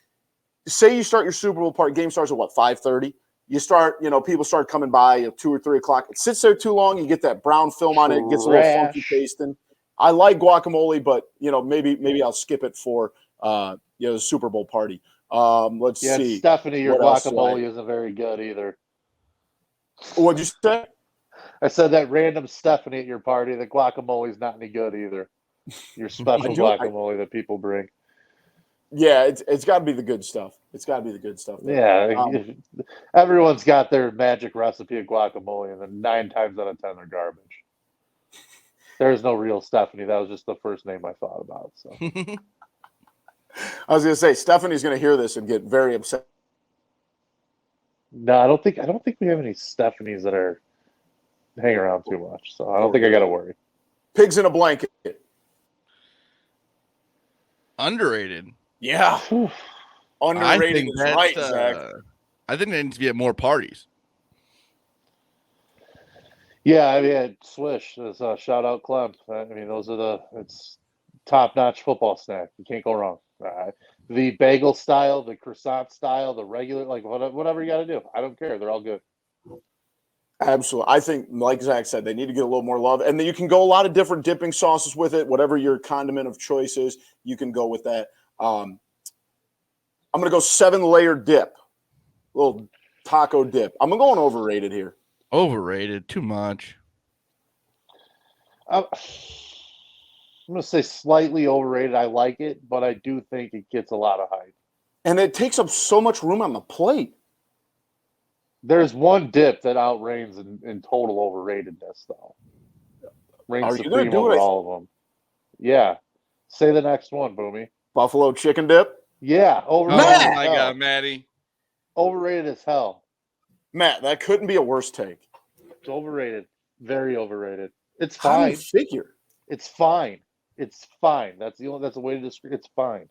say you start your Super Bowl party, game starts at 5:30. You start, people start coming by at 2 or 3 o'clock. It sits there too long. You get that brown film on it. It gets a little funky tasting. I like guacamole, but maybe I'll skip it for the Super Bowl party. Let's see. Stephanie, your guacamole isn't very good either. What'd you say? I said that random Stephanie at your party, the guacamole is not any good either. Your special guacamole that people bring. Yeah, it's got to be the good stuff. It's got to be the good stuff. There. Yeah, everyone's got their magic recipe of guacamole, and then 9 times out of 10 they're garbage. There's no real Stephanie. That was just the first name I thought about. So I was going to say Stephanie's going to hear this and get very upset. no, I don't think we have any Stephanies that are hang around too much. So I don't think I got to worry. Pigs in a blanket. Underrated. Yeah. Underrated is right, Zach. I think there needs to be at more parties. Yeah, I mean, Swish. Shout out Clem. I mean, it's top-notch football snack. You can't go wrong. The bagel style, the croissant style, the regular, like whatever you got to do. I don't care. They're all good. Absolutely. I think, like Zach said, they need to get a little more love. And then you can go a lot of different dipping sauces with it. Whatever your condiment of choice is, you can go with that. I'm going to go 7-layer dip. Little taco dip. I'm going overrated here. Overrated. Too much. I'm going to say slightly overrated. I like it, but I do think it gets a lot of hype. And it takes up so much room on the plate. There's one dip that outreigns in total overratedness, though. Reigns supreme over all of them. Yeah. Say the next one, Boomy. Buffalo chicken dip? Yeah. Overrated. Oh, my God, Maddie. Overrated as hell. Matt, that couldn't be a worse take. It's overrated. Very overrated. It's How fine. do you figure? It's fine. It's fine. That's the way to describe. It's fine.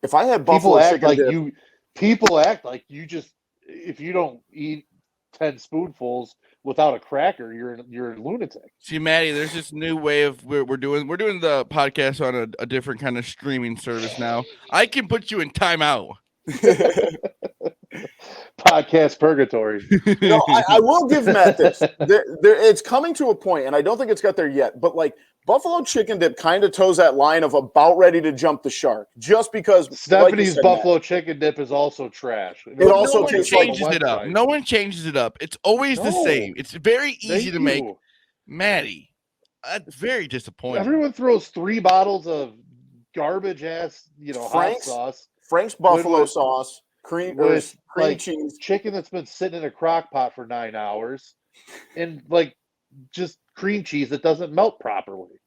If I had buffalo chicken dip, people act like you just, if you don't eat 10 spoonfuls without a cracker, you're a lunatic. See, Maddie, there's this new way of we're doing the podcast on a different kind of streaming service now. I can put you in timeout. Podcast purgatory. I will give Matt this. It's coming to a point, and I don't think it's got there yet, but like buffalo chicken dip kind of toes that line of about ready to jump the shark, just because Stephanie's buffalo chicken dip is also trash. It also changes it up. No one changes it up. It's always the same. It's very easy to make. Maddie, that's very disappointing. Everyone throws 3 bottles of garbage ass, hot sauce. Frank's buffalo sauce. Cream cheese, chicken that's been sitting in a crock pot for 9 hours, and just cream cheese that doesn't melt properly.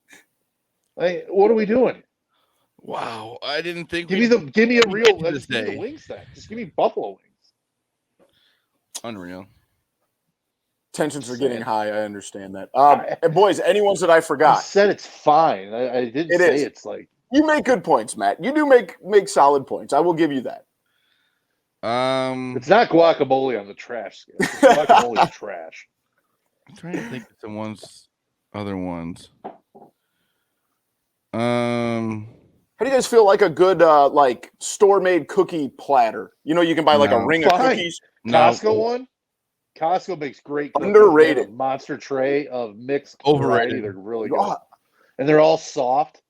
What are we doing? Wow, I didn't think. Give me a real. Let's give me the wing stack. Just give me buffalo wings. Unreal. Tensions are getting high. I understand that. And boys, any ones that I forgot? I said it's fine. I didn't say it's like. You make good points, Matt. You do make solid points. I will give you that. It's not guacamole on the trash scale. Guacamole is trash. I'm trying to think of other ones. How do you guys feel like a good store-made cookie platter? You can buy a ring of cookies. Costco one. Costco makes great cookies. Underrated. Monster tray of mixed overrated. Variety. They're really good, and they're all soft.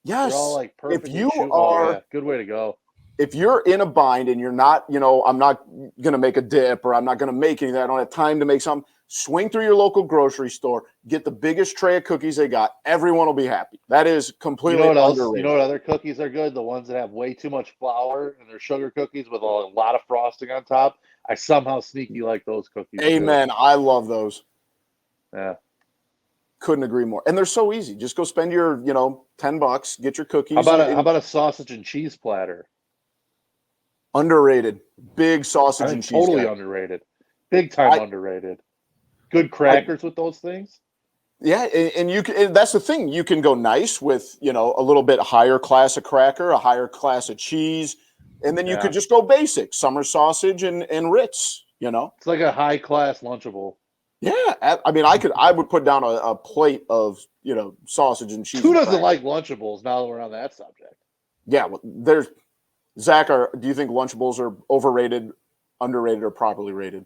Yes, they're all perfect. If you are, good way to go. If you're in a bind and you're not, I'm not going to make a dip or I'm not going to make anything, I don't have time to make something, swing through your local grocery store, get the biggest tray of cookies they got. Everyone will be happy. That is completely underrated. You know what other cookies are good? The ones that have way too much flour and they're sugar cookies with a lot of frosting on top. I somehow sneaky like those cookies. Amen. Too. I love those. Yeah. Couldn't agree more. And they're so easy. Just go spend your, $10, get your cookies. How about a sausage and cheese platter? Underrated. Big sausage and cheese. Totally underrated. Big time underrated. Good crackers with those things. Yeah, and you can. And that's the thing. You can go nice with a little bit higher class of cracker, a higher class of cheese, and then you could just go basic summer sausage and Ritz. It's like a high class Lunchable. Yeah, I mean, I would put down a plate of sausage and cheese. Who doesn't like Lunchables? Now that we're on that subject. Yeah, well, there's. Zach, do you think Lunchables are overrated, underrated, or properly rated?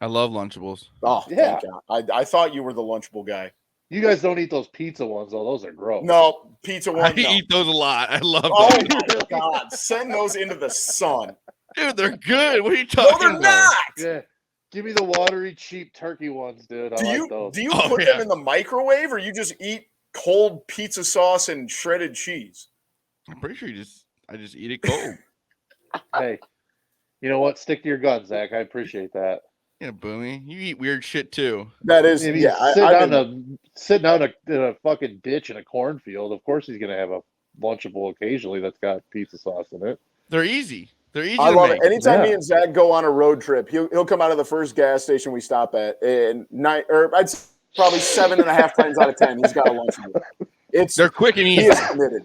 I love Lunchables. Oh, yeah. Thank God. I thought you were the Lunchable guy. You guys don't eat those pizza ones, though. Those are gross. No, pizza ones. I eat those a lot. I love those. Oh, my God. Send those into the sun. Dude, they're good. What are you talking about? No, they're not. Yeah. Give me the watery, cheap turkey ones, dude. I like those. Do you put them in the microwave, or you just eat cold pizza sauce and shredded cheese? I'm pretty sure you just... I just eat it cold. Hey, you know what? Stick to your guns, Zach. I appreciate that. Yeah, Boomy, you eat weird shit too. That is, I mean, yeah. sitting out in a fucking ditch in a cornfield. Of course, he's gonna have a Lunchable occasionally that's got pizza sauce in it. They're easy. They're easy I to love make. it. Anytime me and Zach go on a road trip, he'll come out of the first gas station we stop at, and I'd say probably 7.5 times out of 10, he's got a Lunchable. They're quick and easy. He is committed.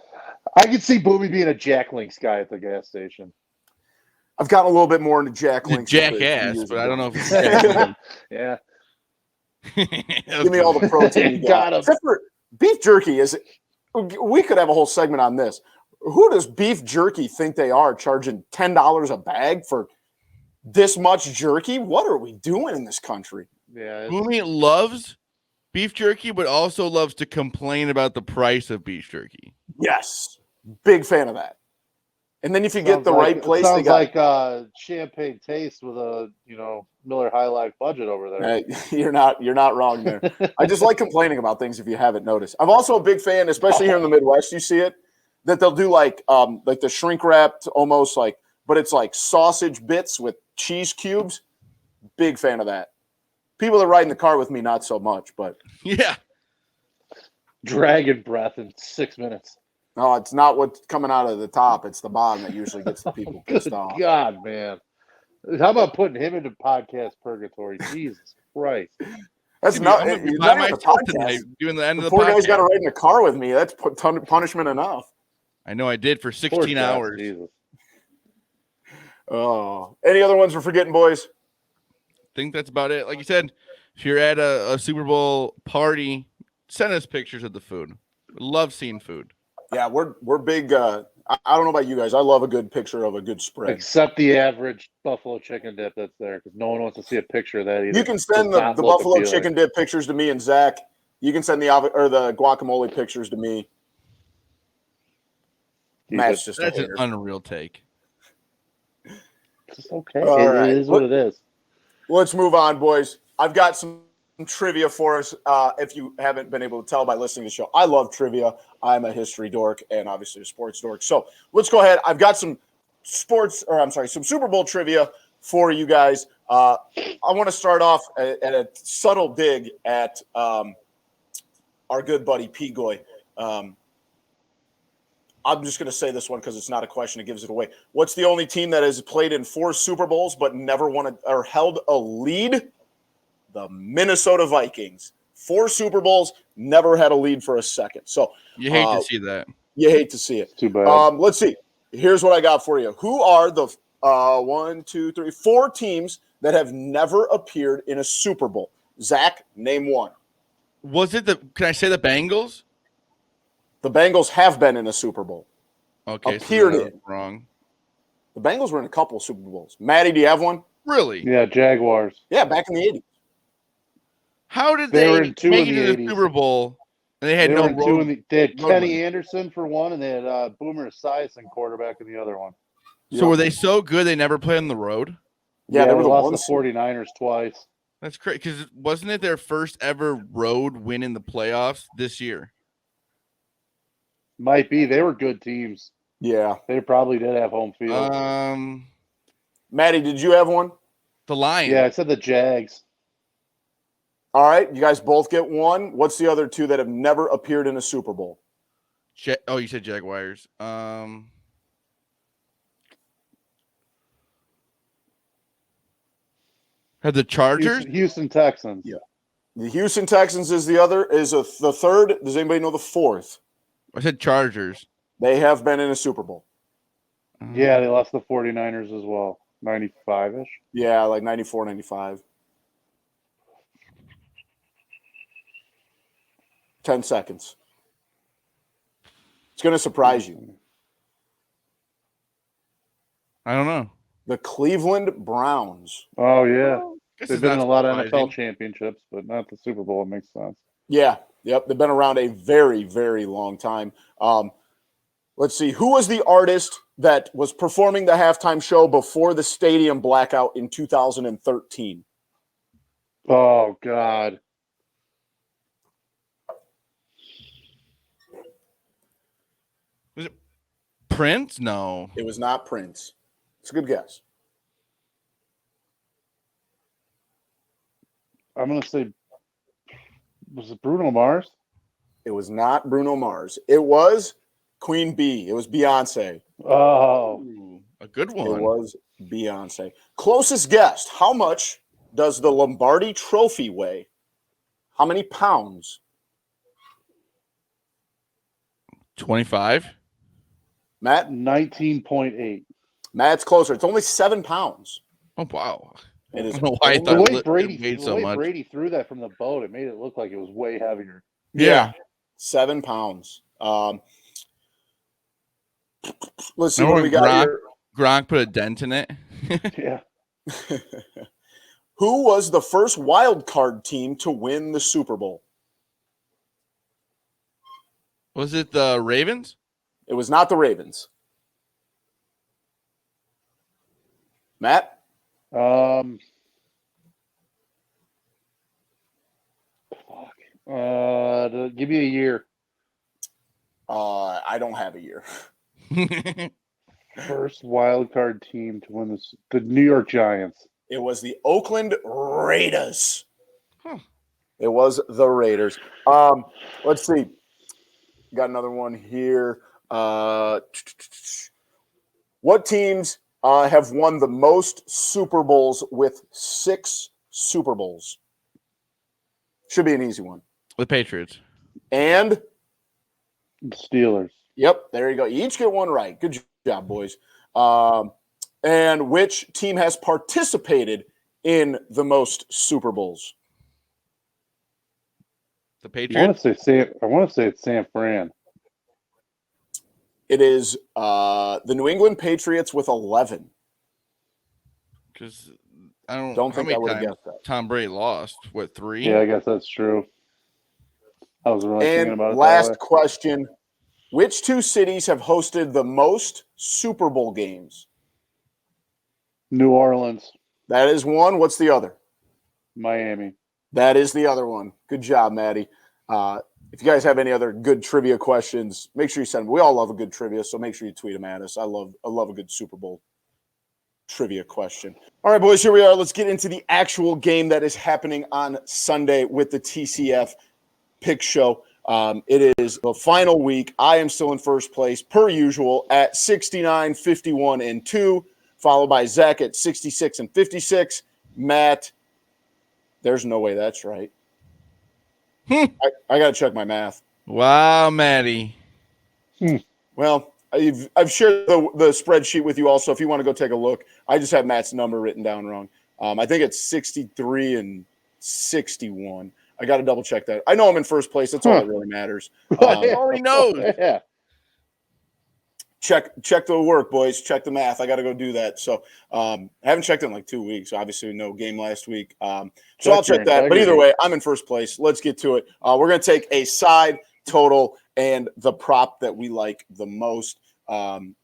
I could see Boomy being a Jack Links guy at the gas station. I've gotten a little bit more into Jack Links. Jackass, but I don't know if it's yeah. Give me all the protein you got. Except for beef jerky. We could have a whole segment on this. Who does beef jerky think they are, charging $10 a bag for this much jerky? What are we doing in this country? Yeah. Boomy loves beef jerky, but also loves to complain about the price of beef jerky. Yes. Big fan of that. And then if you get the right place, sounds like champagne taste with a Miller High Life budget over there. You're not wrong there. I just like complaining about things if you haven't noticed. I'm also a big fan, especially here in the Midwest. You see it that they'll do like the shrink wrapped almost like, but it's like sausage bits with cheese cubes. Big fan of that. People that ride in the car with me, not so much, but yeah. Dragon breath in 6 minutes. No, it's not what's coming out of the top. It's the bottom that usually gets the people pissed off. God, man. How about putting him into podcast purgatory? Jesus Christ. That's not by myself tonight doing the end of the podcast. Poor guy's got to ride in the car with me. That's punishment enough. I know I did for 16 hours. Jesus. Oh, any other ones we're forgetting, boys? I think that's about it. Like you said, if you're at a Super Bowl party, send us pictures of the food. Love seeing food. Yeah, we're big. I don't know about you guys. I love a good picture of a good spread. Except the average buffalo chicken dip that's there, because no one wants to see a picture of that either. You can send the buffalo chicken dip pictures to me and Zach. You can send the guacamole pictures to me. That's an unreal take. It's okay. It is what it is. Let's move on, boys. I've got some trivia for us. If you haven't been able to tell by listening to the show, I love trivia. I'm a history dork and obviously a sports dork. So let's go ahead. I've got some some Super Bowl trivia for you guys. I want to start off at a subtle dig at our good buddy Pigoy. I'm just going to say this one because it's not a question. It gives it away. What's the only team that has played in 4 Super Bowls but never won or held a lead? The Minnesota Vikings. 4 Super Bowls, never had a lead for a second. So you hate to see that. You hate to see it. Too bad. Let's see. Here's what I got for you. Who are the 4 teams that have never appeared in a Super Bowl? Zach, name one. Was it can I say the Bengals? The Bengals have been in a Super Bowl. Okay, appeared so in. Wrong. The Bengals were in a couple Super Bowls. Maddie, do you have one? Really? Yeah, Jaguars. Yeah, back in the 80s. How did They they were in 2 make in it the to the 80s. Super Bowl and they had no road? They had road Kenny win? Anderson for one, and they had Boomer Esiason quarterback in the other one. So were they so good they never played on the road? Yeah, they were the lost ones. the 49ers twice. That's crazy because wasn't it their first ever road win in the playoffs this year? Might be. They were good teams. Yeah. They probably did have home field. Maddie, did you have one? The Lions. Yeah, I said the Jags. All right, you guys both get one. What's the other 2 that have never appeared in a Super Bowl? You said Jaguars. Had the Chargers? Houston Texans. Yeah. The Houston Texans is the third. Does anybody know the fourth? I said Chargers. They have been in a Super Bowl. Yeah, they lost the 49ers as well. 95-ish. Yeah, like 94, 95. 10 seconds. It's going to surprise you. I don't know. The Cleveland Browns. Oh, yeah. Guess They've it's been in not a lot of surprising. NFL championships, but not the Super Bowl. It makes sense. Yeah. Yep. They've been around a very, very long time. Let's see. Who was the artist that was performing the halftime show before the stadium blackout in 2013? Oh, God. Prince? No. It was not Prince. It's a good guess. I'm going to say, was it Bruno Mars? It was not Bruno Mars. It was Queen Bee. It was Beyonce. Oh, Ooh, a good It one. was Beyonce. Closest guest. How much does the Lombardi Trophy weigh? How many pounds? 25. Matt? 19.8. Matt's closer. It's only 7 pounds. Oh, wow. It I is don't know why I only- The thought way it Brady, weighed the so way much. Brady threw that from the boat, it made it look like it was way heavier. Yeah. 7 pounds. Let's see Remember what we when got here. Gronk put a dent in it? Yeah. Who was the first wild card team to win the Super Bowl? Was it the Ravens? It was not the Ravens. Matt? Give me a year. I don't have a year. First wild card team to win this. The New York Giants. It was the Oakland Raiders. Huh. It was the Raiders. Let's see. Got another one here. What teams have won the most Super Bowls with 6 Super Bowls? Should be an easy one. The Patriots. And, Steelers. yep, there you go. You each get one right. Good job, boys. And which team has participated in the most Super Bowls? The I want Patriots. to say it's San Fran. It is the New England Patriots with 11. Because I don't Don't how think many I would have times guessed that. Tom Brady lost. What, 3? Yeah, I guess that's true. I was really thinking And about it. last question. Which 2 cities have hosted the most Super Bowl games? New Orleans, That is one. What's the other? Miami. That is the other one. Good job, Maddie. If you guys have any other good trivia questions, make sure you send them. We all love a good trivia, so make sure you tweet them at us. I love a good Super Bowl trivia question. All right, boys, here we are. Let's get into the actual game that is happening on Sunday with the TCF Pick Show. It is the final week. I am still in first place, per usual, at 69, 51, and 2, followed by Zach at 66 and 56. Matt, there's no way that's right. I got to check my math. Wow, Maddie. Well, I've shared the spreadsheet with you also. If you want to go take a look, I just have Matt's number written down wrong. I think it's 63 and 61. I got to double check that. I know I'm in first place. That's all that really matters. All he knows. Yeah. Check the work, boys. Check the math. I got to go do that. So I haven't checked in like 2 weeks. Obviously, no game last week. So I'll check that. But either way, I'm in first place. Let's get to it. We're going to take a side total and the prop that we like the most. I'm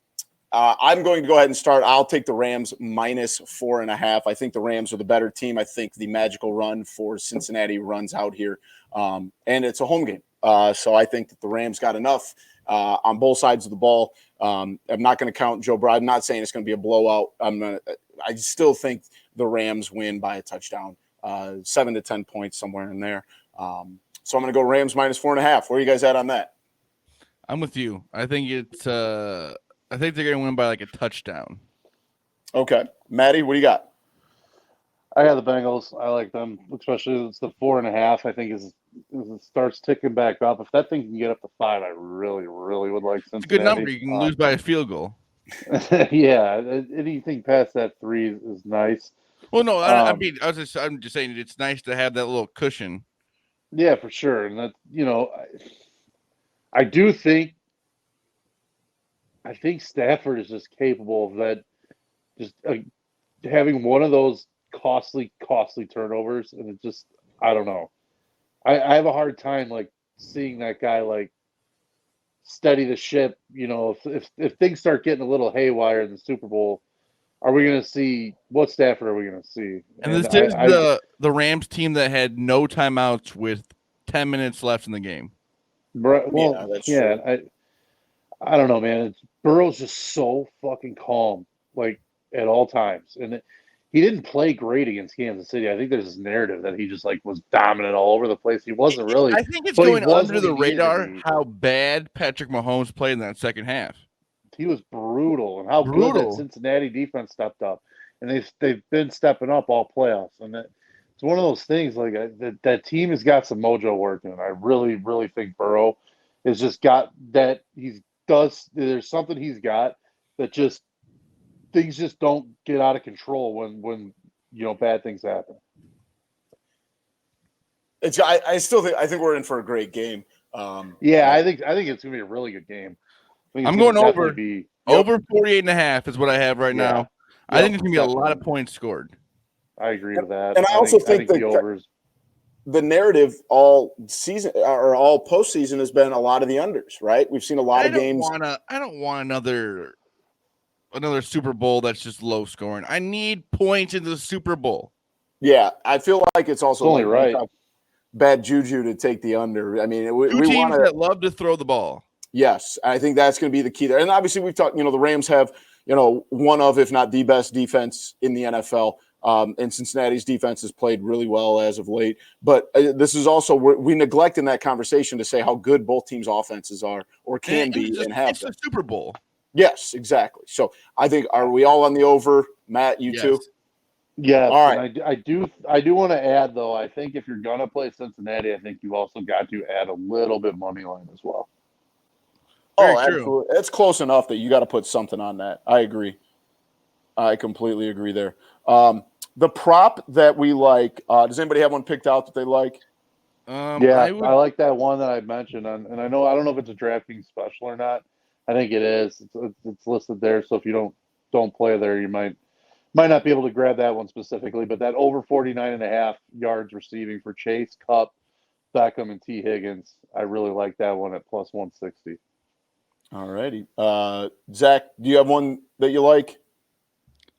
going to go ahead and start. I'll take the Rams minus 4.5. I think the Rams are the better team. I think the magical run for Cincinnati runs out here. And it's a home game. So I think that the Rams got enough on both sides of the ball. I'm not going to count Joe Burrow. I'm not saying it's going to be a blowout. I still think the Rams win by a touchdown, 7 to 10 points, somewhere in there. So I'm going to go Rams minus 4.5. Where are you guys at on that? I'm with you. I think they're going to win by like a touchdown. Okay. Maddie, what do you got? I got the Bengals. I like them, especially it's the 4.5. I think as it starts ticking back up. If that thing can get up to 5, I really, really would like Cincinnati. It's a good number. You can lose by a field goal. Yeah, anything past that 3 is nice. Well, no, I'm just saying it's nice to have that little cushion. Yeah, for sure. And that, I do think Stafford is just capable of that, just having one of those costly turnovers, and it just, I don't know. I have a hard time like seeing that guy like steady the ship. If things start getting a little haywire in the Super Bowl, are we going to see what Stafford are we going to see? And this is the Rams team that had no timeouts with 10 minutes left in the game. Well, Yeah, that's true. I don't know, man. Burrow's just so fucking calm, like at all times, and he didn't play great against Kansas City. I think there's this narrative that he just like was dominant all over the place. He wasn't really, I think it's but he going was under when he the needed to radar be. how bad Patrick Mahomes played in that second half. He was brutal, and how good that Brutal. Cincinnati defense stepped up, and they've been stepping up all playoffs, and it's one of those things like that team has got some mojo working. And I really think Burrow has just got that. There's something he's got that just things just don't get out of control when bad things happen. I still think we're in for a great game. I think it's gonna be a really good game. I'm going over. Be over 48.5 is what I have right now. I think it's gonna be a lot of points scored. I agree with that. And I also think the overs. The narrative all season or all postseason has been a lot of the unders, right? We've seen a lot of games. I don't want another Super Bowl that's just low scoring. I need points in the Super Bowl. Yeah, I feel like it's also only right. Bad juju to take the under. I mean, we teams that love to throw the ball. Yes, I think that's going to be the key there. And obviously, we've talked. The Rams have one of, if not the best defense in the NFL. And Cincinnati's defense has played really well as of late. But this is also we neglect in that conversation to say how good both teams' offenses are or can be and have. It's the Super Bowl. Yes, exactly. So I think, are we all on the over? Matt, you too? Yes. All right. And I do want to add, though, I think if you're going to play Cincinnati, I think you also got to add a little bit money line as well. Very true. Absolutely. It's close enough that you got to put something on that. I agree. I completely agree there. The prop that we like, does anybody have one picked out that they like? I like that one that I mentioned. And I don't know if it's a DraftKings special or not. I think it is. It's listed there. So if you don't play there, you might not be able to grab that one specifically. But that over 49.5 yards receiving for Chase, Kupp, Beckham, and T. Higgins, I really like that one at plus 160. All righty. Zach, do you have one that you like?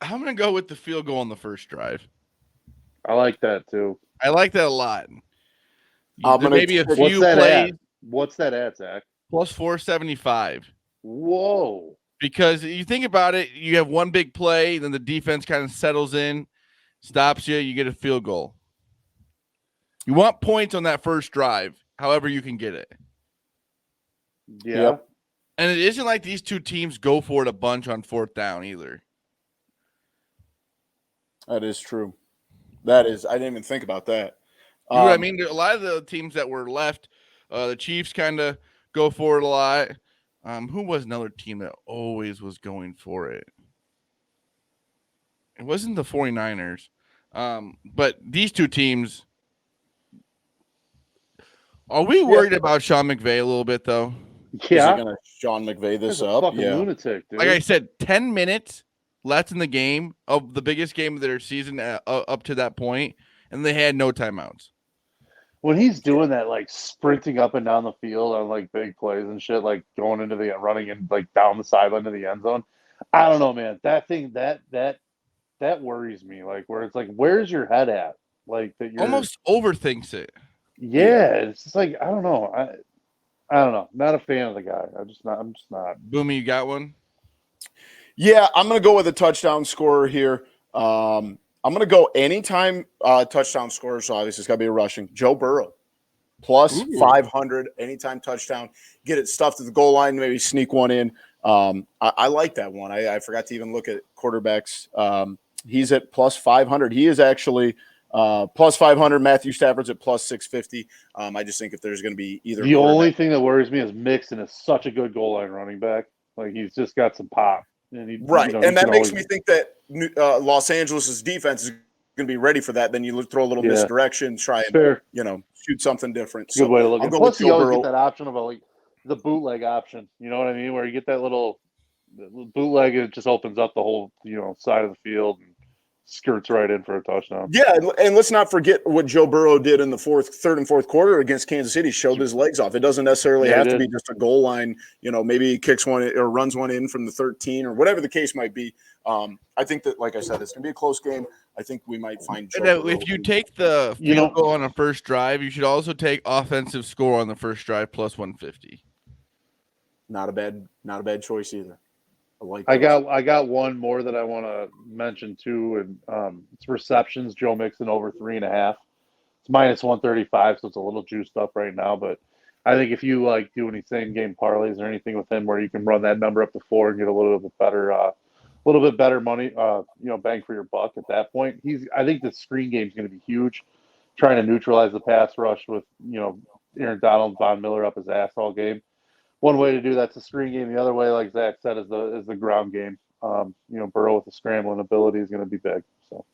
I'm going to go with the field goal on the first drive. I like that too. I like that a lot. Maybe a few plays. What's that at, Zach? Plus 475. Whoa. Because you think about it, you have one big play, then the defense kind of settles in, stops you get a field goal. You want points on that first drive, however you can get it. Yeah. Yep. And it isn't like these two teams go for it a bunch on fourth down either. That is true. I didn't even think about that. I mean, a lot of the teams that were left, the Chiefs kind of go for it a lot. Who was another team that always was going for it? It wasn't the 49ers. But these two teams, are we worried about Sean McVay a little bit, though? Yeah. Is he going to Sean McVay this up? Fucking lunatic, dude. Like I said, 10 minutes left in the game of the biggest game of their season up to that point, and they had no timeouts. When he's doing that, like sprinting up and down the field on like big plays and shit, like going into the running and like down the sideline to the end zone, I don't know, man. That thing that worries me. Like where it's like, where's your head at? Like that you're almost overthinks it. Yeah, it's just like I don't know. I don't know. Not a fan of the guy. I'm just not. Boomy, you got one? Yeah, I'm going to go with a touchdown scorer here. I'm going to go anytime touchdown scorer, so obviously it's got to be a rushing. Joe Burrow, plus 500, anytime touchdown. Get it stuffed at the goal line, maybe sneak one in. I like that one. I forgot to even look at quarterbacks. He's at plus 500. He is actually plus 500. Matthew Stafford's at plus 650. I just think if there's going to be either. The only thing that worries me is Mixon is such a good goal line running back. Like he's just got some pop. And and that makes me think that Los Angeles' defense is going to be ready for that. Then you throw a little misdirection, try and shoot something different. Good way to look at it. Plus, you always get that option of like the bootleg option. You know what I mean? Where you get that little bootleg, and it just opens up the whole side of the field and skirts right in for a touchdown. Yeah, and let's not forget what Joe Burrow did in the third and fourth quarter against Kansas City. Showed his legs off. It doesn't necessarily have to be just a goal line. Maybe he kicks one or runs one in from the 13 or whatever the case might be. I think that, like I said, it's going to be a close game. I think we might find Joe Burrow. If you take the field goal on a first drive, you should also take offensive score on the first drive plus 150. Not a bad choice either. I got one more that I want to mention too, and it's receptions. Joe Mixon over 3.5. It's minus 135, so it's a little juiced up right now. But I think if you like do any same game parlays or anything with him where you can run that number up to 4 and get a little bit better money, bang for your buck at that point. I think the screen game is going to be huge, trying to neutralize the pass rush with Aaron Donald, Von Miller up his ass all game. One way to do that's a screen game. The other way, like Zach said, is the ground game. Burrow with the scrambling ability is going to be big. So,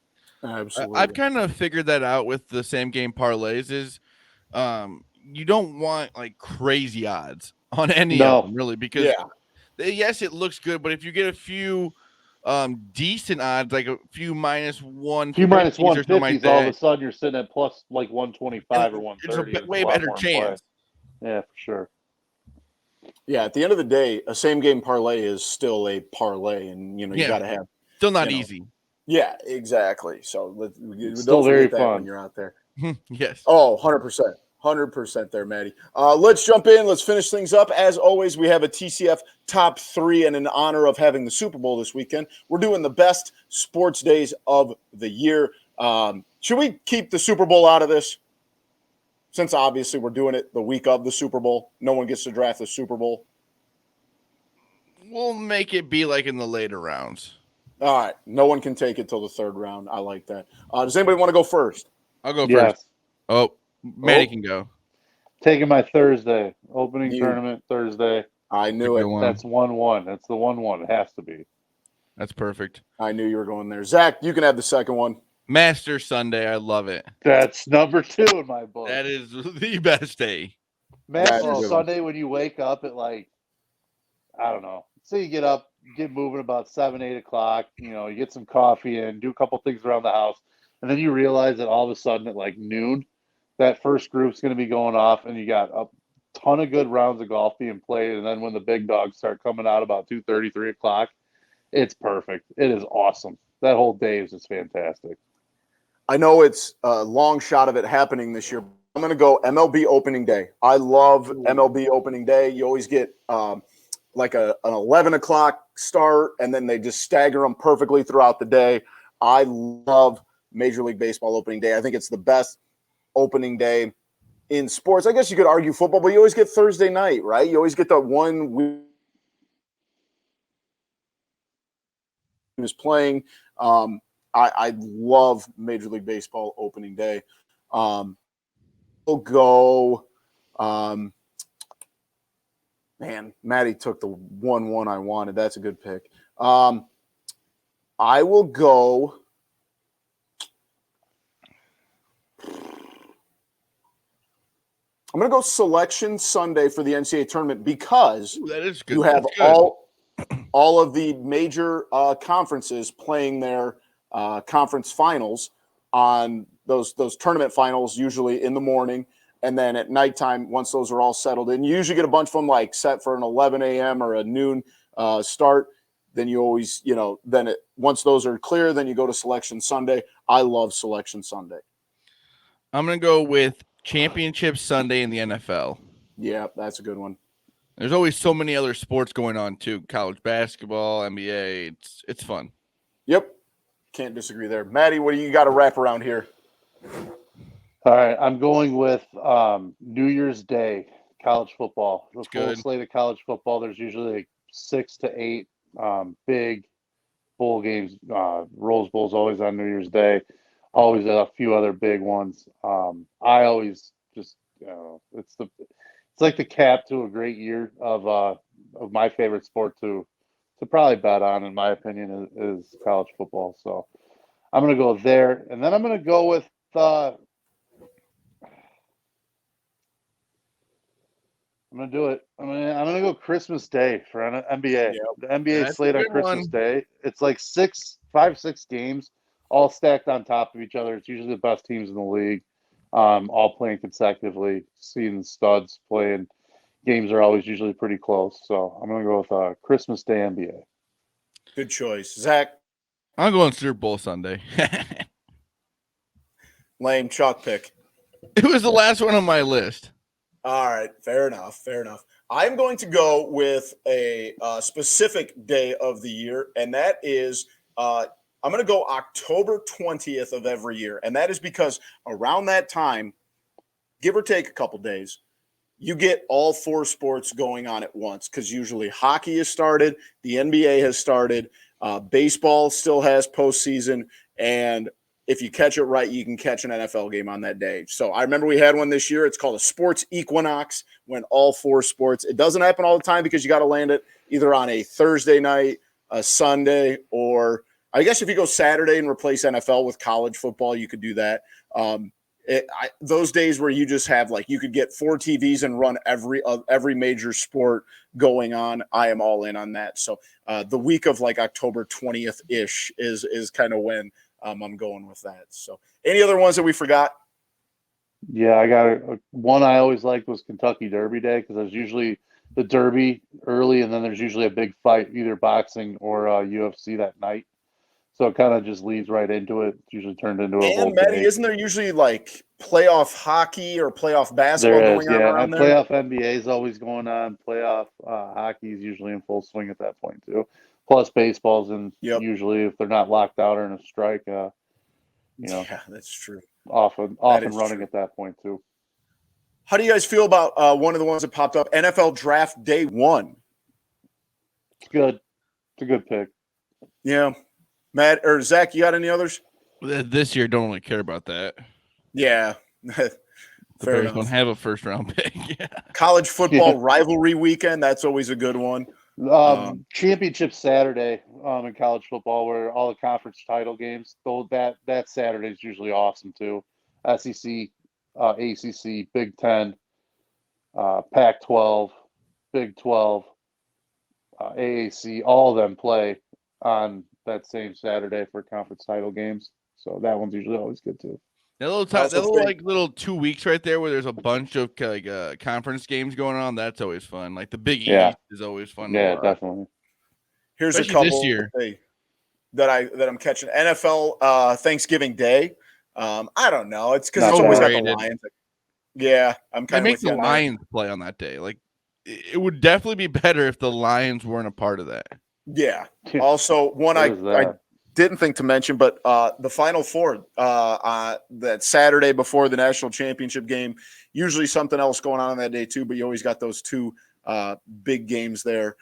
absolutely, I've kind of figured that out with the same game parlays. Is you don't want like crazy odds on any of them really, because yes, it looks good, but if you get a few decent odds, like a few minus 150s, all of a sudden you're sitting at plus like 125 or 130. It's a way better chance. Yeah, for sure. Yeah, at the end of the day, a same game parlay is still a parlay, and you got to have still not easy. Yeah, exactly. So still very fun when you're out there. Yes. Oh, 100% there, Maddie. Let's jump in. Let's finish things up. As always, we have a TCF top 3, and in honor of having the Super Bowl this weekend, we're doing the best sports days of the year. Should we keep the Super Bowl out of this? Since obviously we're doing it the week of the Super Bowl, no one gets to draft the Super Bowl. We'll make it be like in the later rounds. All right. No one can take it till the 3rd round. I like that. Does anybody want to go first? I'll go first. Oh, Maddie can go. Taking my Thursday. Opening tournament Thursday. I knew it. That's 1-1. That's the 1-1. It has to be. That's perfect. I knew you were going there. Zach, you can have the second one. Master Sunday. I love it. That's number 2 in my book. That is the best day. Master Sunday when you wake up at like, I don't know. Say you get up, get moving about 7, 8 o'clock. You get some coffee and do a couple things around the house. And then you realize that all of a sudden at like noon, that first group's going to be going off and you got a ton of good rounds of golf being played. And then when the big dogs start coming out about 2:30, 3 o'clock, it's perfect. It is awesome. That whole day is just fantastic. I know it's a long shot of it happening this year. I'm going to go MLB Opening Day. I love MLB Opening Day. You always get like an 11 o'clock start, and then they just stagger them perfectly throughout the day. I love Major League Baseball Opening Day. I think it's the best opening day in sports. I guess you could argue football, but you always get Thursday night, right? You always get the one week who's playing. I love Major League Baseball Opening Day. We'll go. Man, Maddie took the 1-1 I wanted. That's a good pick. I will go. I'm going to go Selection Sunday for the Ncaa Tournament because that is good. You have all of the major conferences playing their conference finals on those tournament finals, usually in the morning. And then at nighttime, once those are all settled in, you usually get a bunch of them like set for an 11 a.m. or a noon start. Then you always, once those are clear, then you go to Selection Sunday. I love Selection Sunday. I'm going to go with Championship Sunday in the NFL. Yeah, that's a good one. There's always so many other sports going on too. College basketball, NBA. It's fun. Yep. Can't disagree there. Maddie, what do you got to wrap around here? All right, I'm going with New Year's Day college football. The full slate of college football. There's usually like 6 to 8 big bowl games. Rose Bowl's always on New Year's Day. Always a few other big ones. I always just it's like the cap to a great year of my favorite sport to probably bet on, in my opinion, is college football. So I'm gonna go there, and then I'm gonna go with. I'm gonna do it. I'm gonna go Christmas Day for NBA. Yep. The NBA slate on Christmas Day. It's like 5, 6 games, all stacked on top of each other. It's usually the best teams in the league, all playing consecutively. Seeing the studs playing. Games are always usually pretty close. So I'm gonna go with Christmas Day NBA. Good choice, Zach. I'm going Super Bowl Sunday. Lame chalk pick. It was the last one on my list. All right, fair enough. I'm going to go with a specific day of the year, and that is I'm going to go October 20th of every year. And that is because around that time, give or take a couple days, you get all four sports going on at once because usually hockey has started, the NBA has started, baseball still has postseason, and if you catch it right, you can catch an NFL game on that day. So I remember we had one this year. It's called a sports equinox when all four sports. It doesn't happen all the time because you got to land it either on a Thursday night, a Sunday, or I guess if you go Saturday and replace NFL with college football, you could do that. Those days where you just have you could get 4 TVs and run every major sport going on, I am all in on that. So the week of October 20th ish is kind of when I'm going with that. So any other ones that we forgot? Yeah, I got one I always liked was Kentucky Derby Day because there's usually the Derby early, and then there's usually a big fight, either boxing or UFC that night. So it kind of just leads right into it. It's usually turned into a whole And Maddie, day. isn't there usually playoff hockey or playoff basketball There is, going on yeah. around And there? playoff NBA is always going on. Playoff hockey is usually in full swing at that point too. Plus baseball's usually, if they're not locked out or in a strike, Yeah, that's true. often running at that point too. How do you guys feel about one of the ones that popped up, NFL Draft Day 1? It's good. It's a good pick. Yeah. Matt or Zach, you got any others? This year, don't really care about that. Yeah. The Bears don't have a first round pick. Yeah. College football rivalry weekend. That's always a good one. Championship Saturday in college football, where all the conference title games. Though that Saturday is usually awesome too. SEC, ACC, Big Ten, Pac-12, Big 12, AAC. All of them play on that same Saturday for conference title games. So that one's usually always good too. That little 2 weeks right there where there's a bunch of conference games going on. That's always fun. Like the Big East is always fun. Yeah, definitely. Here's Especially a couple this year that I'm catching. NFL Thanksgiving Day. I don't know. It's because it's always got the Lions. Yeah, I'm kind of make the Lions play on that day. Like it would definitely be better if the Lions weren't a part of that. Yeah. Also, one I didn't think to mention, but the Final Four that Saturday before the national championship game, usually something else going on that day too, but you always got those two big games there.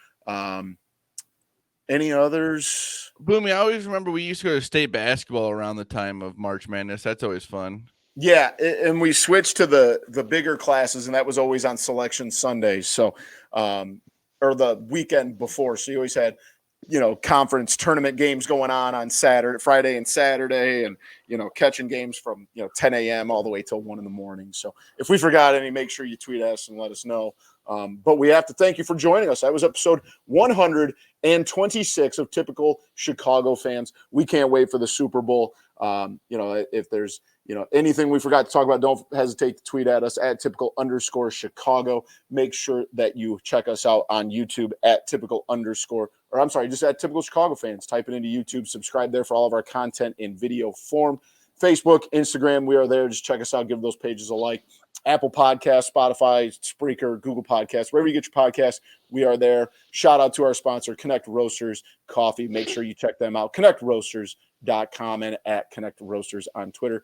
Any others? Boomy, I always remember we used to go to state basketball around the time of March Madness. That's always fun. Yeah, and we switched to the bigger classes, and that was always on Selection Sundays. So, or the weekend before. So you always had, conference tournament games going on Friday and Saturday, and, catching games from, 10 a.m. all the way till 1 a.m. So if we forgot any, make sure you tweet us and let us know. But we have to thank you for joining us. That was episode 126 of Typical Chicago Fans. We can't wait for the Super Bowl. If there's, anything we forgot to talk about, don't hesitate to tweet at us at @typical_Chicago. Make sure that you check us out on YouTube at just at Typical Chicago Fans. Type it into YouTube, subscribe there for all of our content in video form. Facebook, Instagram, we are there. Just check us out. Give those pages a like. Apple Podcasts, Spotify, Spreaker, Google Podcasts, wherever you get your podcasts, we are there. Shout out to our sponsor, Connect Roasters Coffee. Make sure you check them out. ConnectRoasters.com and at Connect Roasters on Twitter.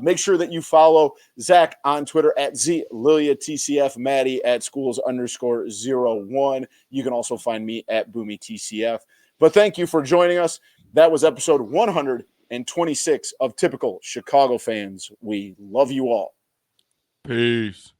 Make sure that you follow Zach on Twitter at ZLilia TCF, Maddie at schools_01. You can also find me at Boomy TCF. But thank you for joining us. That was episode 126 of Typical Chicago Fans. We love you all. Peace.